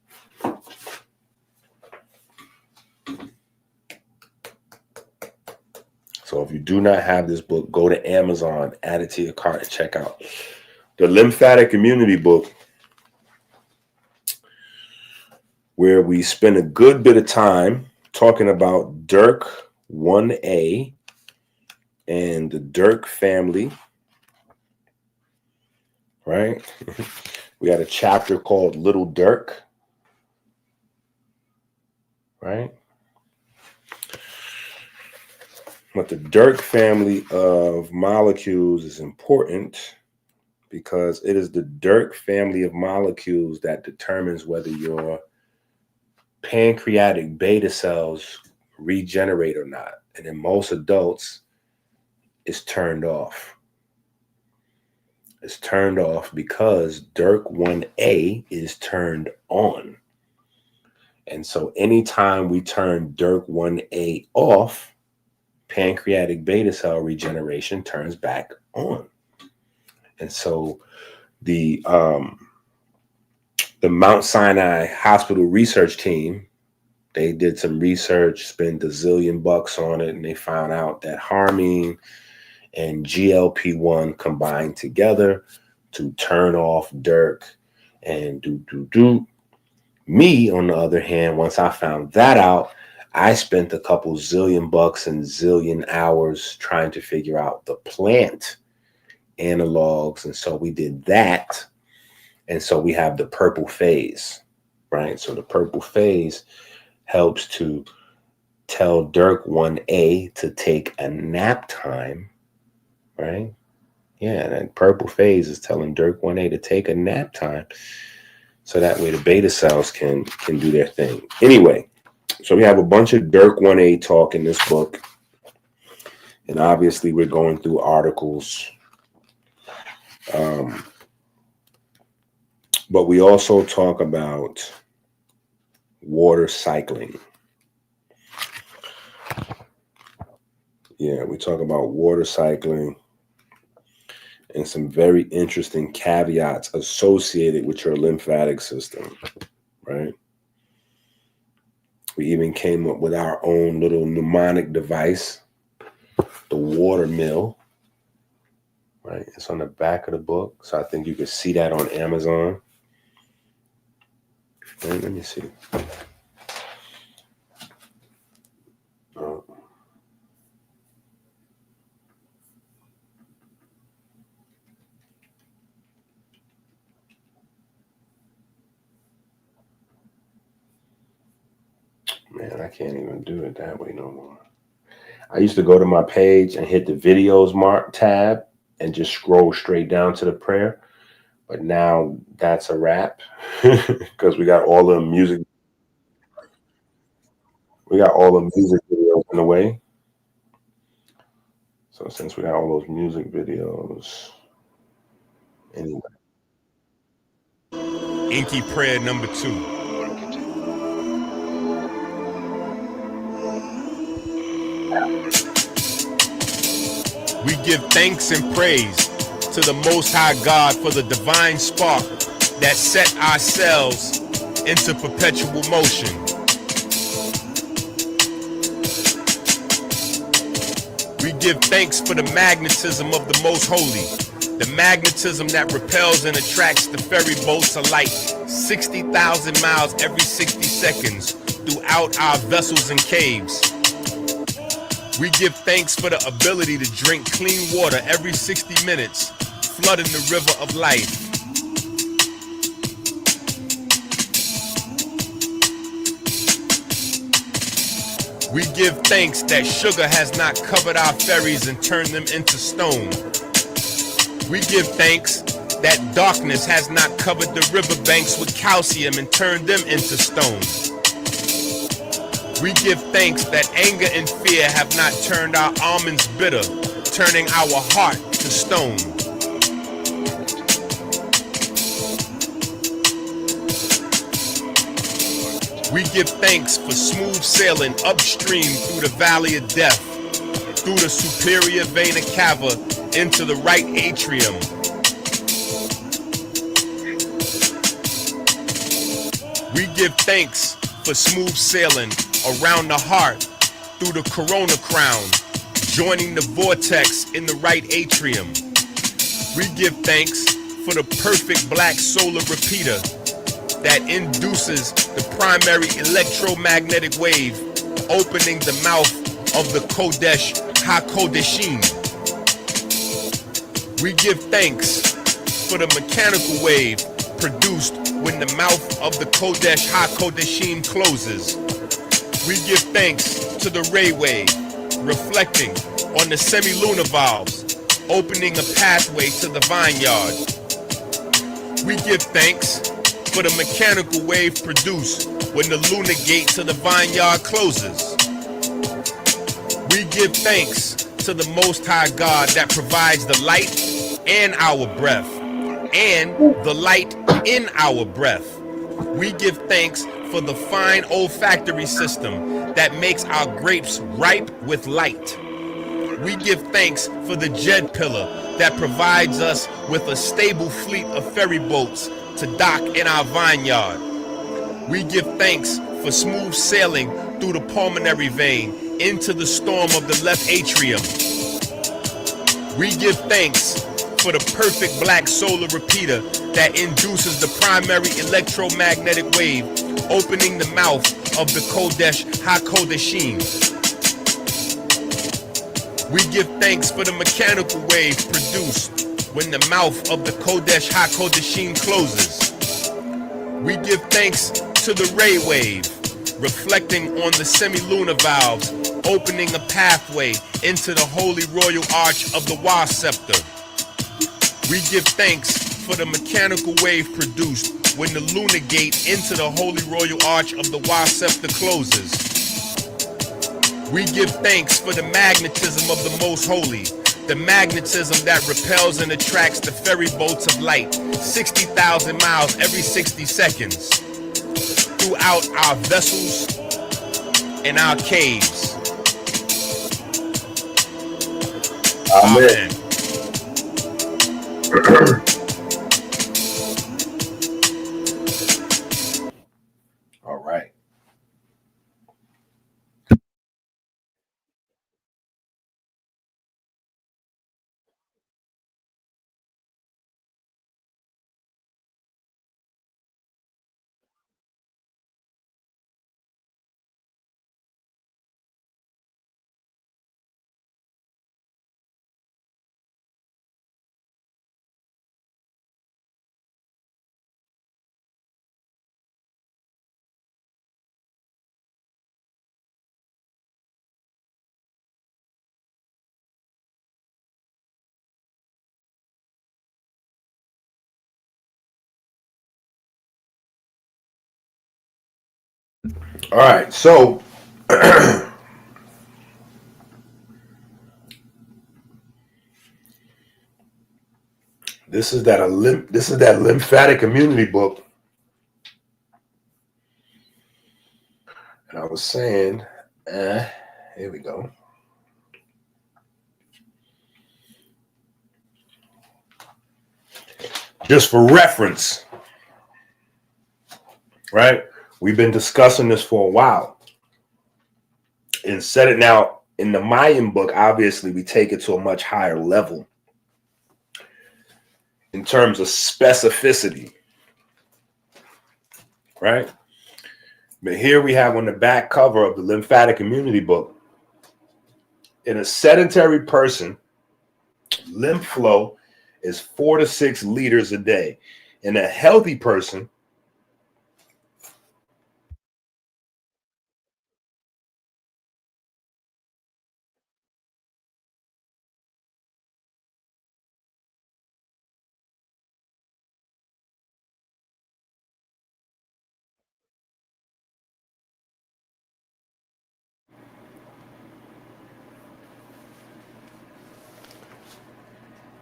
So if you do not have this book, go to Amazon, add it to your cart, and check out the Lymphatic Immunity book, where we spend a good bit of time talking about Dirk 1A and the Dirk family, right? We got a chapter called Little Dirk, right? But the Dirk family of molecules is important because it is the Dirk family of molecules that determines whether your pancreatic beta cells regenerate or not. And in most adults, it's turned off. It's turned off because Dirk 1A is turned on. And so anytime we turn Dirk 1A off, pancreatic beta cell regeneration turns back on. And so the Mount Sinai Hospital research team, they did some research, spent $1 zillion on it, and they found out that harmine and GLP-1 combined together to turn off Dirk and do. Me, on the other hand, once I found that out, I spent a couple $1 zillion and zillion hours trying to figure out the plant analogs. And so we did that. And so we have the purple phase, right? So the purple phase helps to tell Dirk 1A to take a nap time, right? Yeah, and purple phase is telling Dirk 1A to take a nap time. So that way the beta cells can do their thing. Anyway, so we have a bunch of Dirk 1A talk in this book. And obviously we're going through articles. But we also talk about water cycling. Yeah, we talk about water cycling and some very interesting caveats associated with your lymphatic system, right? We even came up with our own little mnemonic device, the water mill, right? It's on the back of the book. So I think you can see that on Amazon. Right, let me see. Man, I can't even do it that way no more. I used to go to my page and hit the videos mark tab and just scroll straight down to the prayer. But now that's a wrap because we got all the music. We got all the music videos in the way. So since we got all those music videos, anyway. Inky prayer number 2. We give thanks and praise to the Most High God for the divine spark that set our cells into perpetual motion. We give thanks for the magnetism of the Most Holy, the magnetism that repels and attracts the ferry boats of light 60,000 miles every 60 seconds throughout our vessels and caves. We give thanks for the ability to drink clean water every 60 minutes, flooding the river of life. We give thanks that sugar has not covered our ferries and turned them into stone. We give thanks that darkness has not covered the riverbanks with calcium and turned them into stone. We give thanks that anger and fear have not turned our almonds bitter, turning our heart to stone. We give thanks for smooth sailing upstream through the valley of death, through the superior vena cava into the right atrium. We give thanks for smooth sailing around the heart through the corona crown, joining the vortex in the right atrium. We give thanks for the perfect black solar repeater that induces the primary electromagnetic wave, opening the mouth of the Kodesh HaKodeshim. We give thanks for the mechanical wave produced when the mouth of the Kodesh HaKodeshim closes. We give thanks to the ray wave, reflecting on the semi-lunar valves, opening a pathway to the vineyard. We give thanks for the mechanical wave produced when the lunar gate to the vineyard closes. We give thanks to the Most High God that provides the light and our breath, and the light in our breath. We give thanks for the fine olfactory system that makes our grapes ripe with light. We give thanks for the Jed pillar that provides us with a stable fleet of ferry boats to dock in our vineyard. We give thanks for smooth sailing through the pulmonary vein into the storm of the left atrium. We give thanks for the perfect black solar repeater that induces the primary electromagnetic wave, opening the mouth of the Kodesh HaKodeshim. We give thanks for the mechanical wave produced when the mouth of the Kodesh HaKodeshim closes. We give thanks to the ray wave, reflecting on the semi-lunar valves, opening a pathway into the holy royal arch of the Wa scepter. We give thanks for the mechanical wave produced when the lunar gate into the holy royal arch of the Wa scepter closes. We give thanks for the magnetism of the Most Holy, the magnetism that repels and attracts the ferry boats of light 60,000 miles every 60 seconds throughout our vessels and our caves. Amen. All right. All right, so this is that lymphatic immunity book, and I was saying, here we go. Just for reference, right? We've been discussing this for a while. And set it now in the Mayan book, obviously, we take it to a much higher level in terms of specificity, right? But here we have on the back cover of the lymphatic immunity book, in a sedentary person, lymph flow is 4 to 6 liters a day. In a healthy person,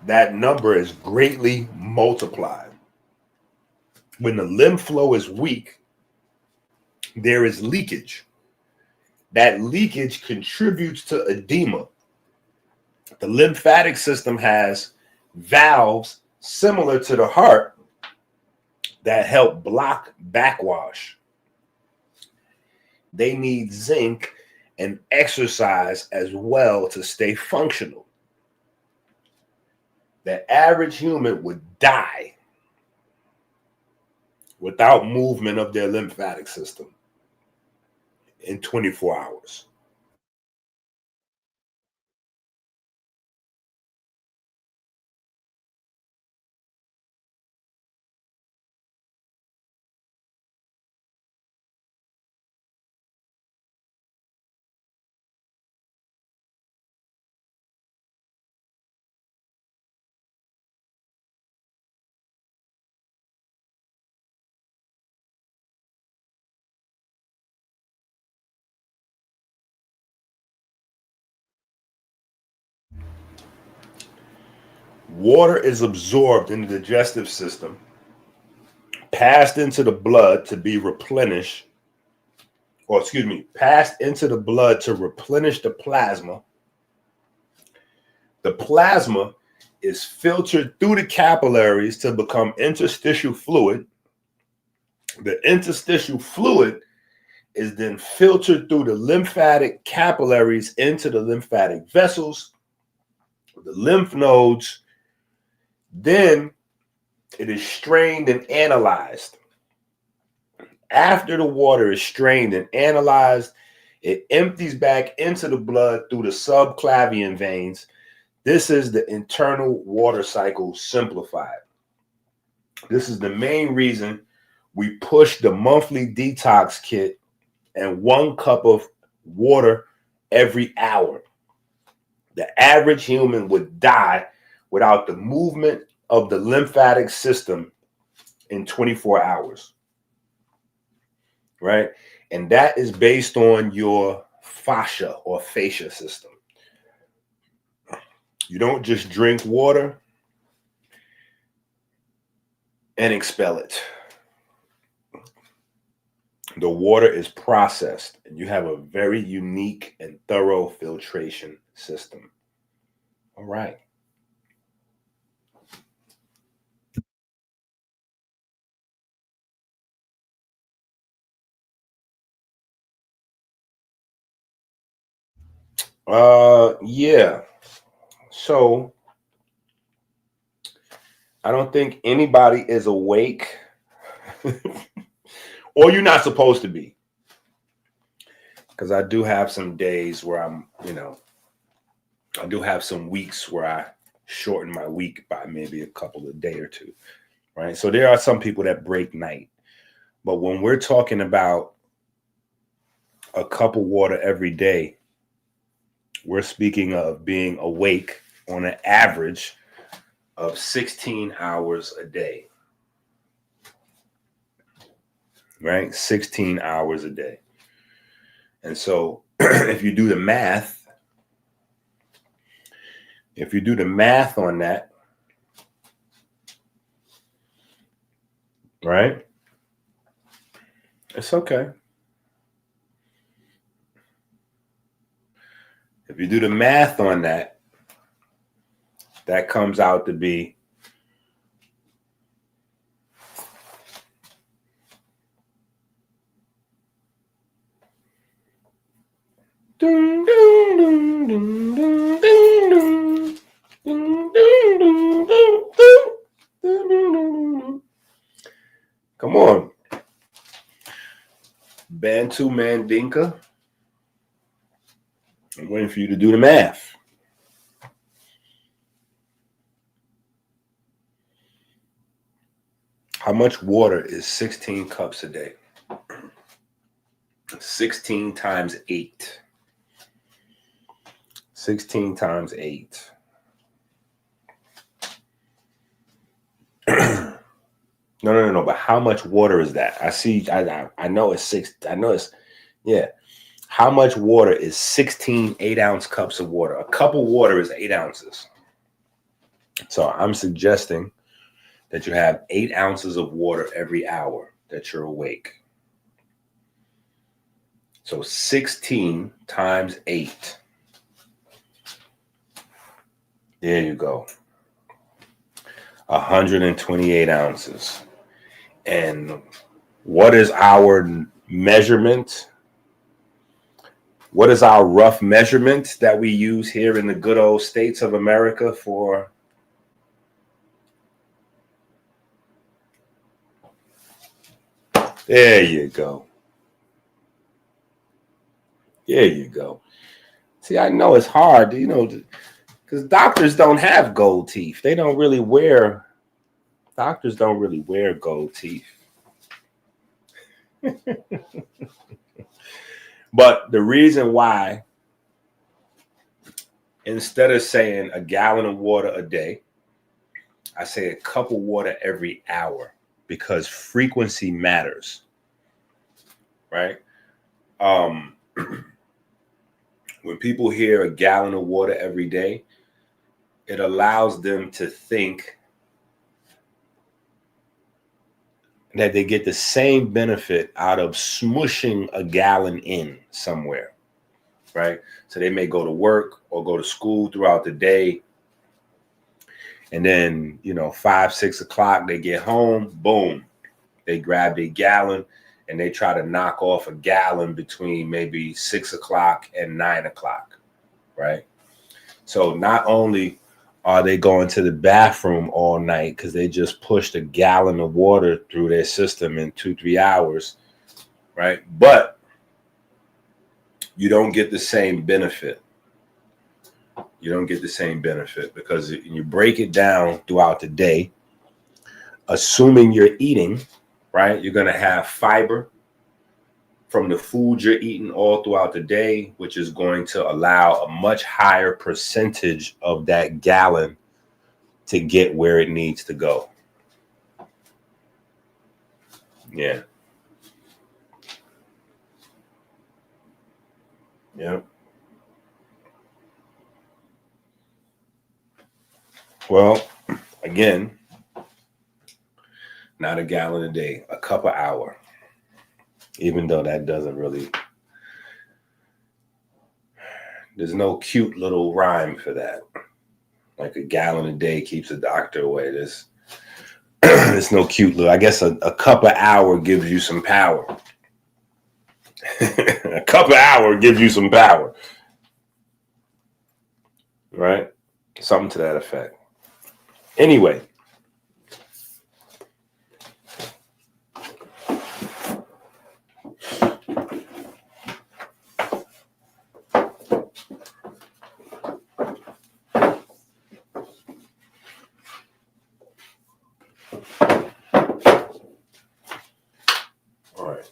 that number is greatly multiplied. When the lymph flow is weak, there is leakage. That leakage contributes to edema. The lymphatic system has valves similar to the heart that help block backwash. They need zinc and exercise as well to stay functional. The average human would die without movement of their lymphatic system in 24 hours. Water is absorbed in the digestive system, passed into the blood to be replenished, passed into the blood to replenish the plasma. The plasma is filtered through the capillaries to become interstitial fluid. The interstitial fluid is then filtered through the lymphatic capillaries into the lymphatic vessels, the lymph nodes. Then it is strained and analyzed. After the water is strained and analyzed, it empties back into the blood through the subclavian veins. This is the internal water cycle simplified. This is the main reason we push the monthly detox kit and 1 cup of water every hour. The average human would die without the movement of the lymphatic system in 24 hours, right? And that is based on your fascia or fascia system. You don't just drink water and expel it. The water is processed, and you have a very unique and thorough filtration system. All right. Yeah. So I don't think anybody is awake, or you're not supposed to be. Because I do have some days where I do have some weeks where I shorten my week by maybe a couple of day or two, right? So there are some people that break night. But when we're talking about a cup of water every day, we're speaking of being awake on an average of 16 hours a day. right? 16 hours a day. And so if you do the math on that, right? It's okay. If you do the math on that, that comes out to be dun, dun, dun, dun, dun, dun, dun, dun, dun, dun, dun, dun, dun. Come on. Bantu Mandinka. I'm waiting for you to do the math. How much water is 16 cups a day? 16 times 8. 16 times 8. No. But how much water is that? I know it's 6. I know it's, yeah. How much water is 16 8-ounce cups of water? A cup of water is 8 ounces. So I'm suggesting that you have 8 ounces of water every hour that you're awake. So 16 times 8. There you go. 128 ounces. And what is our measurement? What is our rough measurement that we use here in the good old states of America for? There you go. There you go. See, I know it's hard, because doctors don't have gold teeth. They don't really wear, doctors don't really wear gold teeth. But the reason why, instead of saying a gallon of water a day, I say a cup of water every hour, because frequency matters, right? When people hear a gallon of water every day, it allows them to think that they get the same benefit out of smushing a gallon in somewhere, right? So they may go to work or go to school throughout the day. And then, 5, 6 o'clock, they get home, boom, they grab a gallon and they try to knock off a gallon between maybe 6 o'clock and 9 o'clock, right? So not only are they going to the bathroom all night because they just pushed a gallon of water through their system in 2-3 hours, right? But you don't get the same benefit. You don't get the same benefit because you break it down throughout the day, assuming you're eating, right? You're going to have fiber from the food you're eating all throughout the day, which is going to allow a much higher percentage of that gallon to get where it needs to go. Yeah. Yeah. Well, again, not a gallon a day, a cup an hour. Even though that doesn't really, there's no cute little rhyme for that. Like a gallon a day keeps the doctor away. There's no cute little, I guess a cup an hour gives you some power. A cup an hour gives you some power. Right? Something to that effect. Anyway. All right.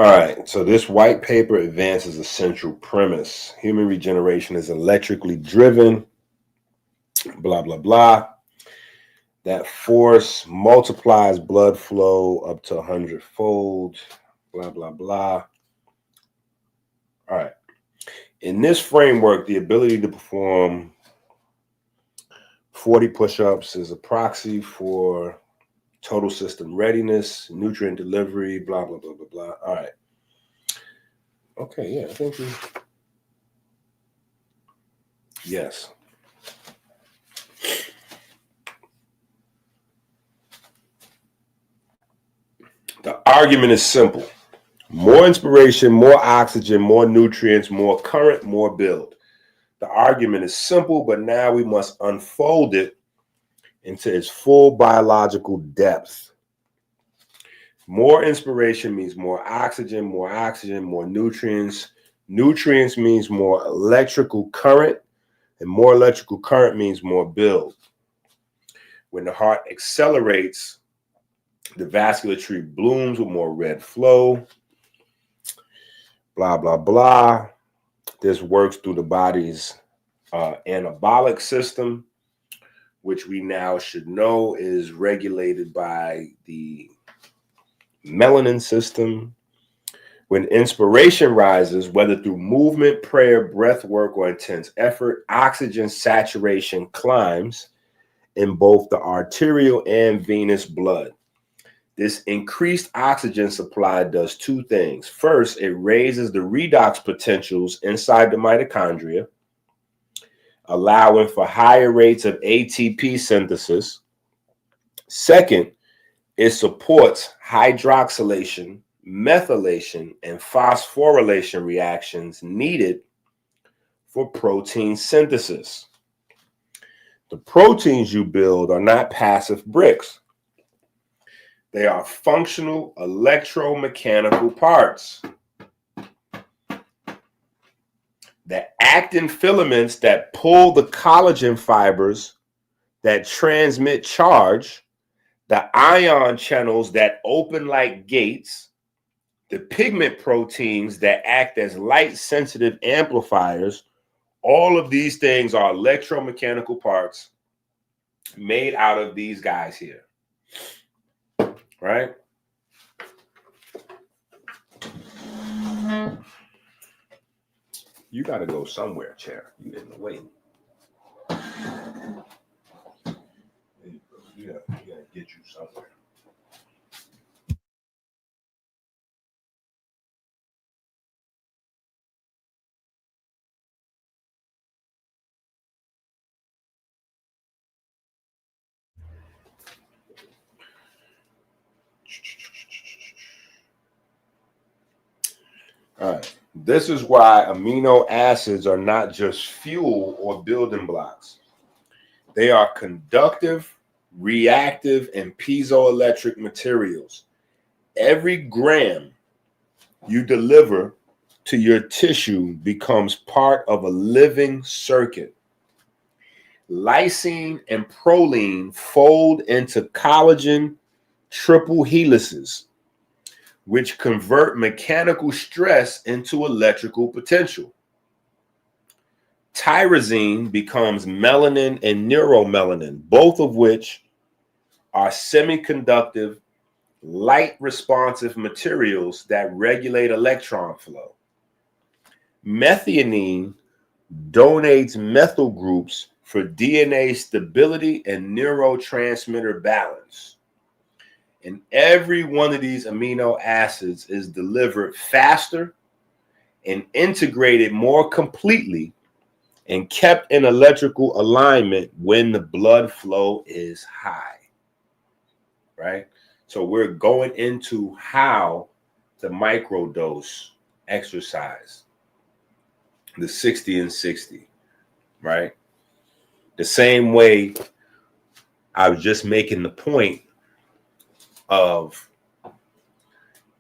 All right, so this white paper advances a central premise. Human regeneration is electrically driven, blah, blah, blah. That force multiplies blood flow up to 100-fold, blah, blah, blah. All right. In this framework, the ability to perform 40 push-ups is a proxy for total system readiness, nutrient delivery, blah, blah, blah, blah, blah. All right. Okay, yeah, I think we... Yes. The argument is simple. More inspiration, more oxygen, more nutrients, more current, more build. The argument is simple, but now we must unfold it into its full biological depth. More inspiration means more oxygen, more nutrients. Nutrients means more electrical current, and more electrical current means more build. When the heart accelerates, the vasculature blooms with more red flow, blah, blah, blah. This works through the body's anabolic system, which we now should know is regulated by the melanin system. When inspiration rises, whether through movement, prayer, breath work, or intense effort, oxygen saturation climbs in both the arterial and venous blood. This increased oxygen supply does two things. First, it raises the redox potentials inside the mitochondria, allowing for higher rates of ATP synthesis. Second, it supports hydroxylation, methylation, and phosphorylation reactions needed for protein synthesis. The proteins you build are not passive bricks. They are functional electromechanical parts. The actin filaments that pull the collagen fibers that transmit charge, the ion channels that open like gates, the pigment proteins that act as light-sensitive amplifiers, all of these things are electromechanical parts made out of these guys here. Right? You got to go somewhere, chair. You in the way. You got to get you somewhere. All right. This is why amino acids are not just fuel or building blocks. They are conductive, reactive, and piezoelectric materials. Every gram you deliver to your tissue becomes part of a living circuit. Lysine and proline fold into collagen triple helices, which convert mechanical stress into electrical potential. Tyrosine becomes melanin and neuromelanin, both of which are semiconductive, light-responsive materials that regulate electron flow. Methionine donates methyl groups for DNA stability and neurotransmitter balance. And every one of these amino acids is delivered faster and integrated more completely and kept in electrical alignment when the blood flow is high, right? So we're going into how to microdose exercise, the 60 and 60, right? The same way I was just making the point of,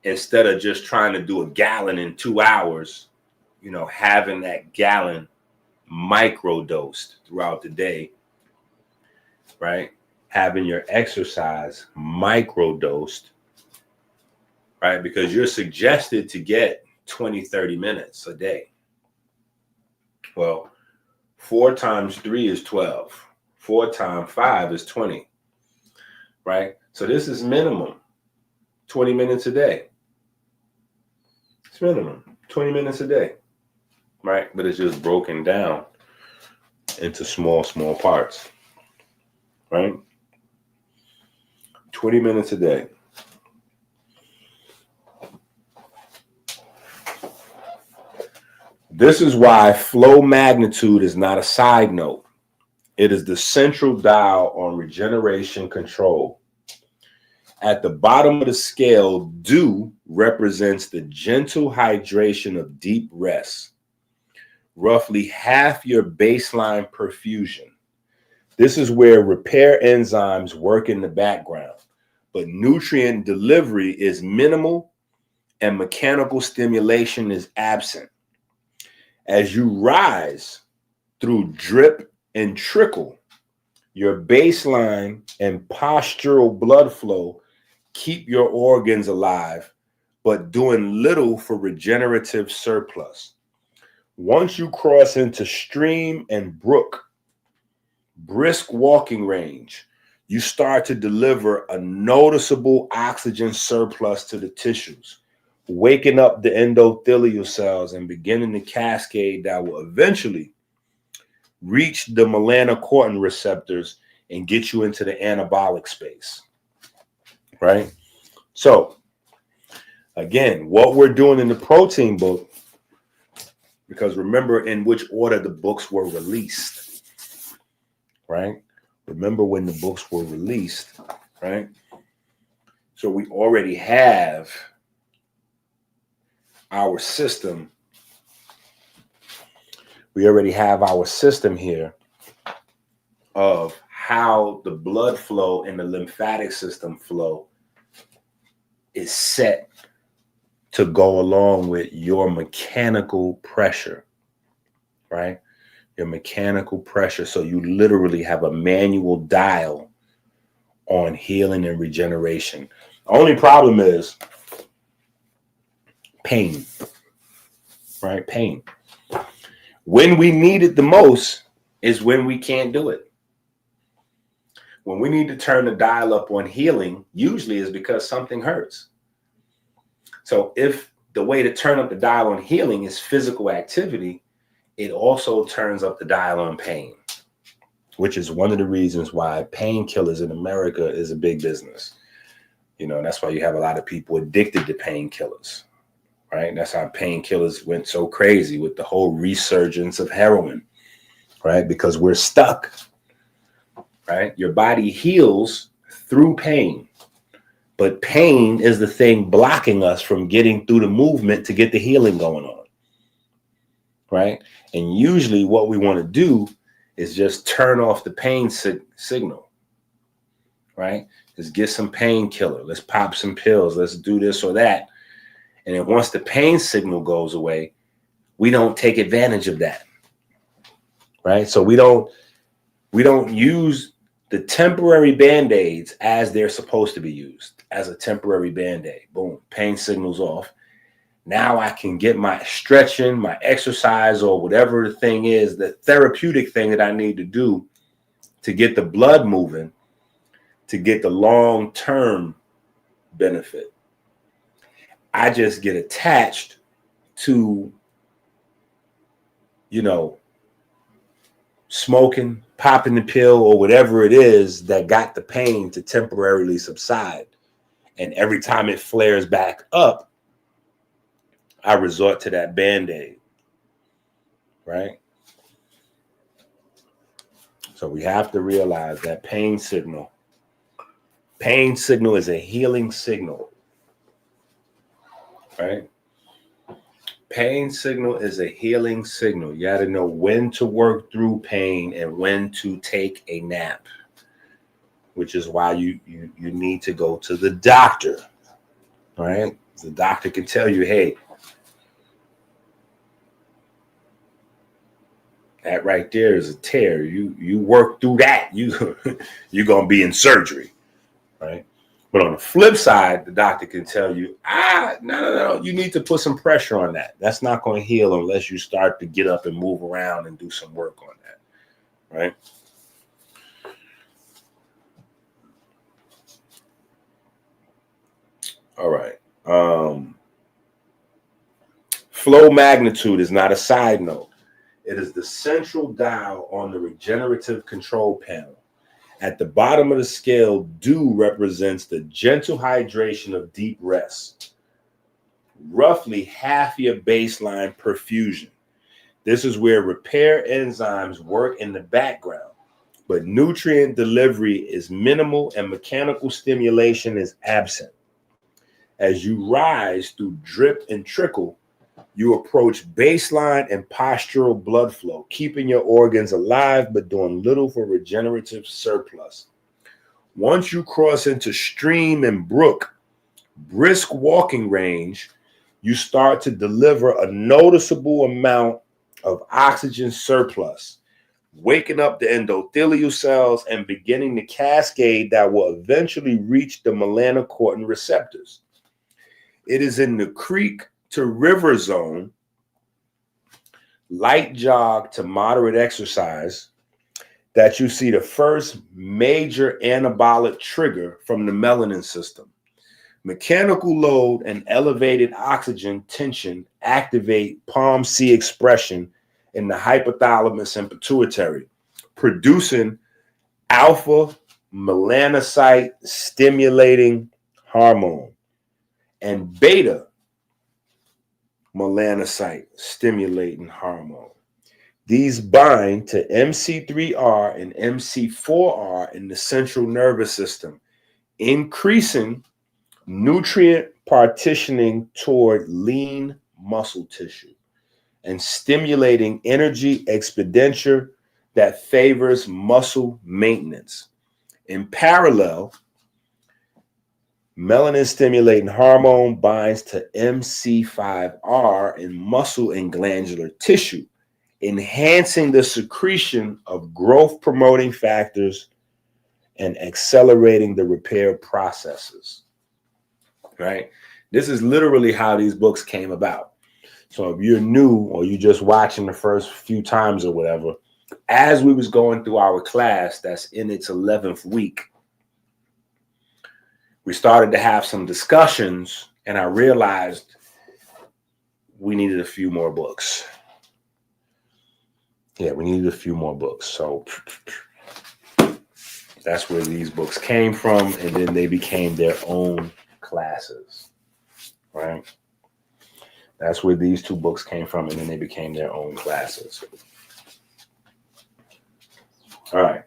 instead of just trying to do a gallon in 2 hours, you know, having that gallon microdosed throughout the day, right? Having your exercise microdosed right? Because you're suggested to get 20, 30 minutes a day. Well, 4 times 3 is 12. 4 times 5 is 20, right? So this is minimum 20 minutes a day. It's minimum 20 minutes a day, right? But it's just broken down into small, small parts, right? 20 minutes a day. This is why flow magnitude is not a side note. It is the central dial on regeneration control. At the bottom of the scale, dew represents the gentle hydration of deep rest, roughly half your baseline perfusion. This is where repair enzymes work in the background, but nutrient delivery is minimal and mechanical stimulation is absent. As you rise through drip and trickle, your baseline and postural blood flow keep your organs alive, but doing little for regenerative surplus. Once you cross into stream and brook, brisk walking range, you start to deliver a noticeable oxygen surplus to the tissues, waking up the endothelial cells and beginning the cascade that will eventually reach the melanocortin receptors and get you into the anabolic space, right? So, again, what we're doing in the protein book, because remember in which order the books were released, right? Remember when the books were released, right? So we already have our system. We already have our system here of how the blood flow and the lymphatic system flow is set to go along with your mechanical pressure, right? Your mechanical pressure. So you literally have a manual dial on healing and regeneration. The only problem is pain, right? Pain. When we need it the most is when we can't do it. When we need to turn the dial up on healing, usually is because something hurts. So if the way to turn up the dial on healing is physical activity, it also turns up the dial on pain, which is one of the reasons why painkillers in America is a big business. You know, that's why you have a lot of people addicted to painkillers, right? That's how painkillers went so crazy with the whole resurgence of heroin, right? Because we're stuck, right? Your body heals through pain, but pain is the thing blocking us from getting through the movement to get the healing going on, right? And usually what we want to do is just turn off the pain signal, right? Just get some painkiller. Let's pop some pills. Let's do this or that. And then once the pain signal goes away, we don't take advantage of that, right? So we don't use the temporary Band-Aids as they're supposed to be used, as a temporary Band-Aid. Boom, pain signal's off. Now I can get my stretching, my exercise, or whatever the thing is, the therapeutic thing that I need to do to get the blood moving, to get the long-term benefit. I just get attached to, you know, smoking, popping the pill, or whatever it is that got the pain to temporarily subside. And every time it flares back up, I resort to that Band-Aid, right? So we have to realize that pain signal is a healing signal, right? Pain signal is a healing signal. You got to know when to work through pain and when to take a nap, which is why you need to go to the doctor, right? The doctor can tell you, hey, that right there is a tear. You work through that. You're going to be in surgery, right? But on the flip side, the doctor can tell you, no, you need to put some pressure on that. That's not going to heal unless you start to get up and move around and do some work on that, right? All right. Flow magnitude is not a side note. It is the central dial on the regenerative control panel. At the bottom of the scale, DO represents the gentle hydration of deep rest, roughly half your baseline perfusion. This is where repair enzymes work in the background, but nutrient delivery is minimal and mechanical stimulation is absent. As you rise through drip and trickle, you approach baseline and postural blood flow, keeping your organs alive but doing little for regenerative surplus. Once you cross into stream and brook, brisk walking range, you start to deliver a noticeable amount of oxygen surplus, waking up the endothelial cells and beginning the cascade that will eventually reach the melanocortin receptors. It is in the creek to river zone, light jog to moderate exercise, that you see the first major anabolic trigger from the melanin system. Mechanical load and elevated oxygen tension activate POMC expression in the hypothalamus and pituitary, producing alpha melanocyte stimulating hormone and beta melanocyte stimulating hormone. These bind to MC3R and MC4R in the central nervous system, increasing nutrient partitioning toward lean muscle tissue and stimulating energy expenditure that favors muscle maintenance. In parallel, melanin stimulating hormone binds to MC5R in muscle and glandular tissue, enhancing the secretion of growth promoting factors and accelerating the repair processes. Right? This is literally how these books came about. So if you're new or you're just watching the first few times or whatever, as we was going through our class that's in its 11th week, we started to have some discussions and I realized we needed a few more books. Yeah, we needed a few more books. So that's where these books came from, and then they became their own classes, right? That's where these two books came from, and then they became their own classes. All right.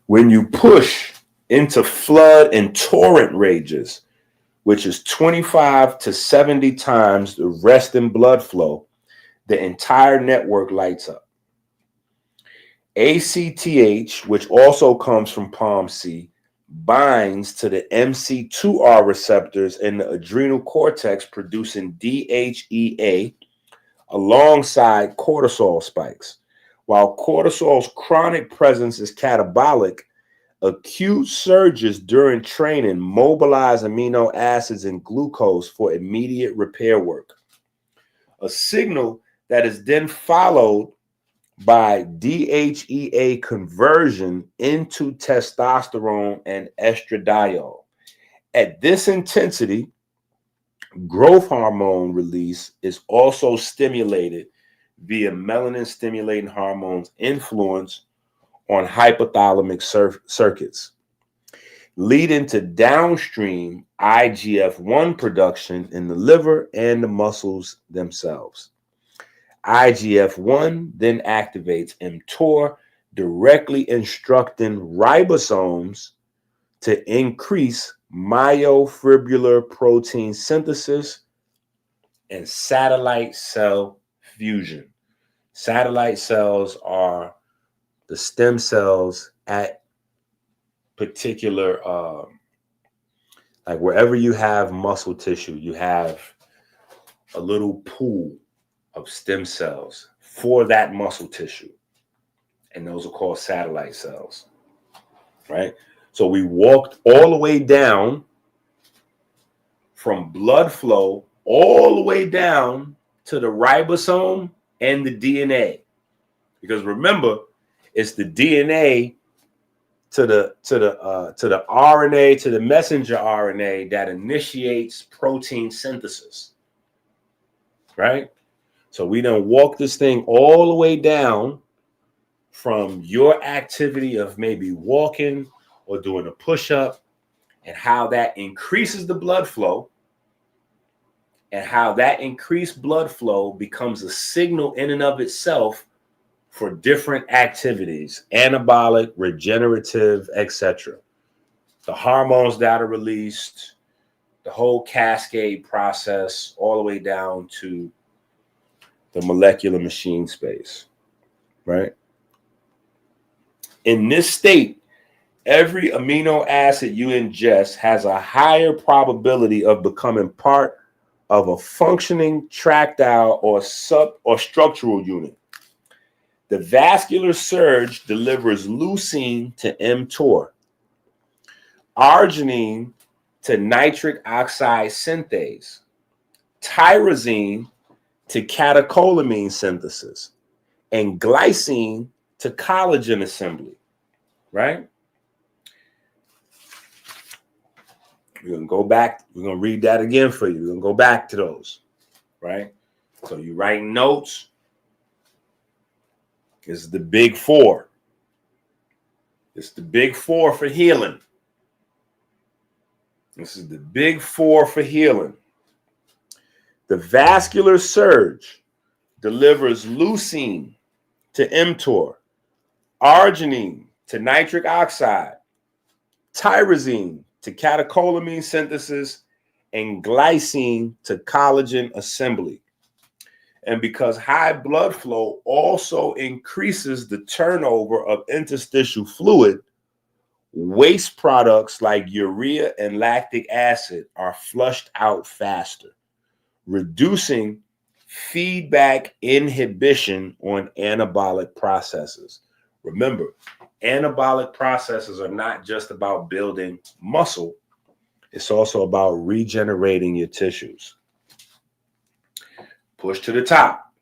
When you push into flood and torrent rages, which is 25 to 70 times the resting blood flow, the entire network lights up. ACTH, which also comes from POMC, binds to the MC2R receptors in the adrenal cortex, producing DHEA alongside cortisol spikes. While cortisol's chronic presence is catabolic, acute surges during training mobilize amino acids and glucose for immediate repair work. A signal that is then followed by DHEA conversion into testosterone and estradiol. At this intensity, growth hormone release is also stimulated via melanin stimulating hormones influence on hypothalamic circuits, leading to downstream IGF-1 production in the liver and the muscles themselves. IGF-1 then activates mTOR, directly instructing ribosomes to increase myofibrillar protein synthesis and satellite cell fusion. Satellite cells are the stem cells at particular, like wherever you have muscle tissue, you have a little pool of stem cells for that muscle tissue. And those are called satellite cells, right? So we walked all the way down from blood flow all the way down to the ribosome and the DNA. Because remember, it's the DNA to the RNA, to the messenger RNA that initiates protein synthesis. Right? So we done walk this thing all the way down from your activity of maybe walking or doing a push-up, and how that increases the blood flow, and how that increased blood flow becomes a signal in and of itself for different activities, anabolic, regenerative, etc. The hormones that are released, the whole cascade process, all the way down to the molecular machine space, right? In this state, every amino acid you ingest has a higher probability of becoming part of a functioning tractile or structural unit. The vascular surge delivers leucine to mTOR, arginine to nitric oxide synthase, tyrosine to catecholamine synthesis, and glycine to collagen assembly, right? We're going to go back. We're going to read that again for you. We're going to go back to those, right? So you write notes. This is the big four. It's the big four for healing. This is the big four for healing. The vascular surge delivers leucine to mTOR, arginine to nitric oxide, tyrosine to catecholamine synthesis, and glycine to collagen assembly. And because high blood flow also increases the turnover of interstitial fluid, waste products like urea and lactic acid are flushed out faster, reducing feedback inhibition on anabolic processes. Remember, anabolic processes are not just about building muscle. It's also about regenerating your tissues. Push to the top.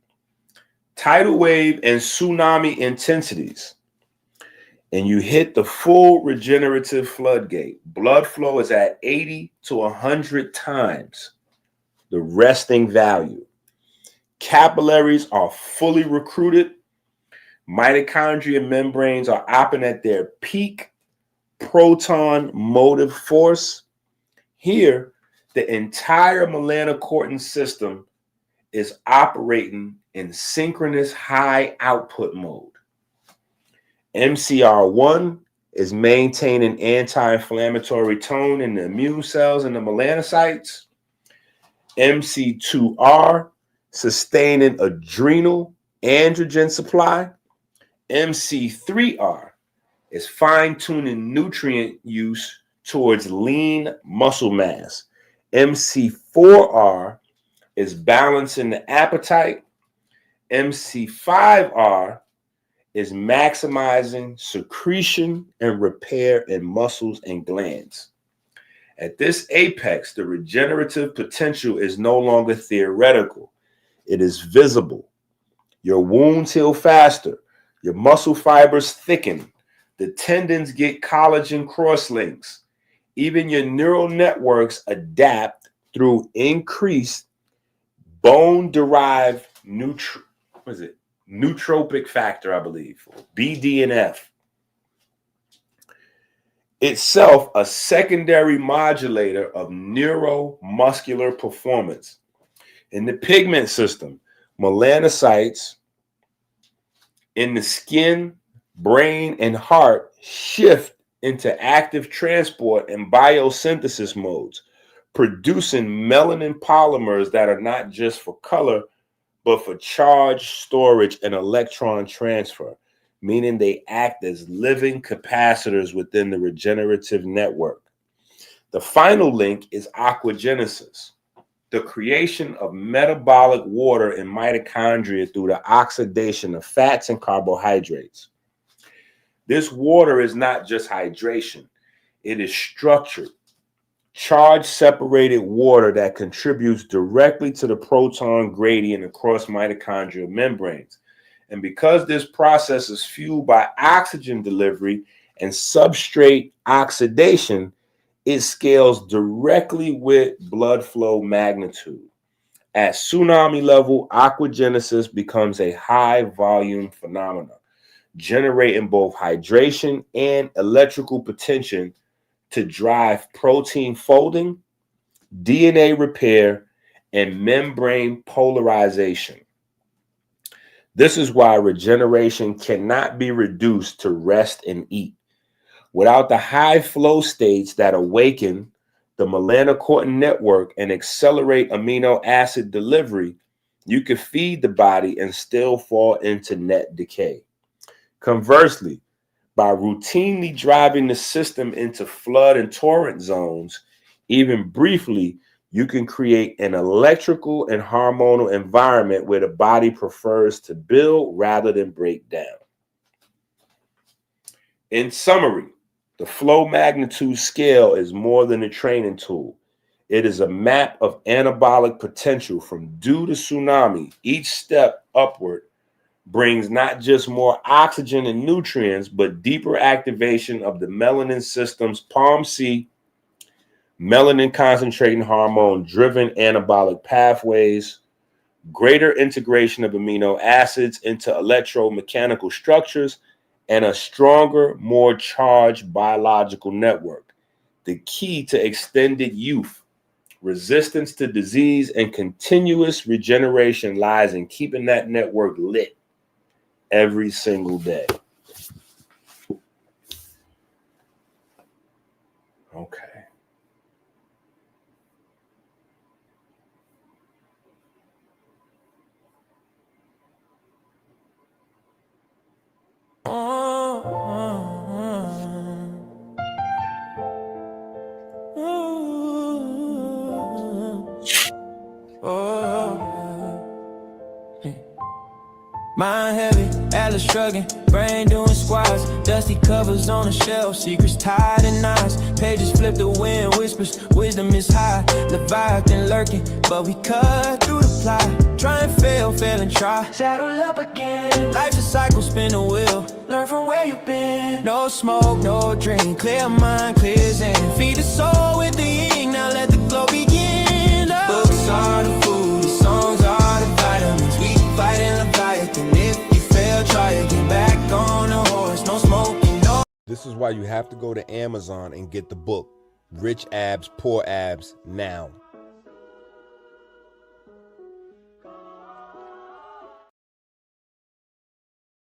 Tidal wave and tsunami intensities. And you hit the full regenerative floodgate. Blood flow is at 80 to 100 times the resting value. Capillaries are fully recruited. Mitochondria membranes are operating at their peak proton motive force. Here, the entire melanocortin system is operating in synchronous high output mode. MCR1 is maintaining anti-inflammatory tone in the immune cells and the melanocytes. MC2R sustaining adrenal androgen supply. MC3R is fine-tuning nutrient use towards lean muscle mass. MC4R is balancing the appetite. MC5R is maximizing secretion and repair in muscles and glands. At this apex, the regenerative potential is no longer theoretical. It is visible. Your wounds heal faster. Your muscle fibers thicken. The tendons get collagen crosslinks. Even your neural networks adapt through increased bone-derived nootropic factor, I believe, BDNF. Itself a secondary modulator of neuromuscular performance. In the pigment system, melanocytes in the skin, brain, and heart shift into active transport and biosynthesis modes, producing melanin polymers that are not just for color, but for charge storage and electron transfer, meaning they act as living capacitors within the regenerative network. The final link is aquagenesis, the creation of metabolic water in mitochondria through the oxidation of fats and carbohydrates. This water is not just hydration. It is structured, charge-separated water that contributes directly to the proton gradient across mitochondrial membranes. And because this process is fueled by oxygen delivery and substrate oxidation, it scales directly with blood flow magnitude. At tsunami level, aquagenesis becomes a high volume phenomenon, generating both hydration and electrical potential to drive protein folding, DNA repair, and membrane polarization. This is why regeneration cannot be reduced to rest and eat. Without the high flow states that awaken the melanocortin network and accelerate amino acid delivery, you can feed the body and still fall into net decay. Conversely, by routinely driving the system into flood and torrent zones, even briefly, you can create an electrical and hormonal environment where the body prefers to build rather than break down. In summary, the flow magnitude scale is more than a training tool. It is a map of anabolic potential from dew to tsunami. Each step upward brings not just more oxygen and nutrients, but deeper activation of the melanin system's POMC, melanin concentrating hormone driven anabolic pathways, greater integration of amino acids into electromechanical structures, and a stronger, more charged biological network. The key to extended youth, resistance to disease, and continuous regeneration lies in keeping that network lit every single day. Okay. Mind heavy, Atlas shrugging, brain doing squats, dusty covers on the shelf, secrets tied in knots, pages flip the wind, whispers, wisdom is high, Leviathan lurking, but we cut through the plot, try and fail and try, saddle up again, life's a cycle, spin the wheel, learn from where you've been, no smoke, no drink, clear mind, clear zen, feed the soul with the yin, now let the glow begin, books are the food, the songs are the vitamins, we fighting Leviathan, if you fail, try again, back on the horse, no smoking, no. This is why you have to go to Amazon and get the book, Rich Abs, Poor Abs, now.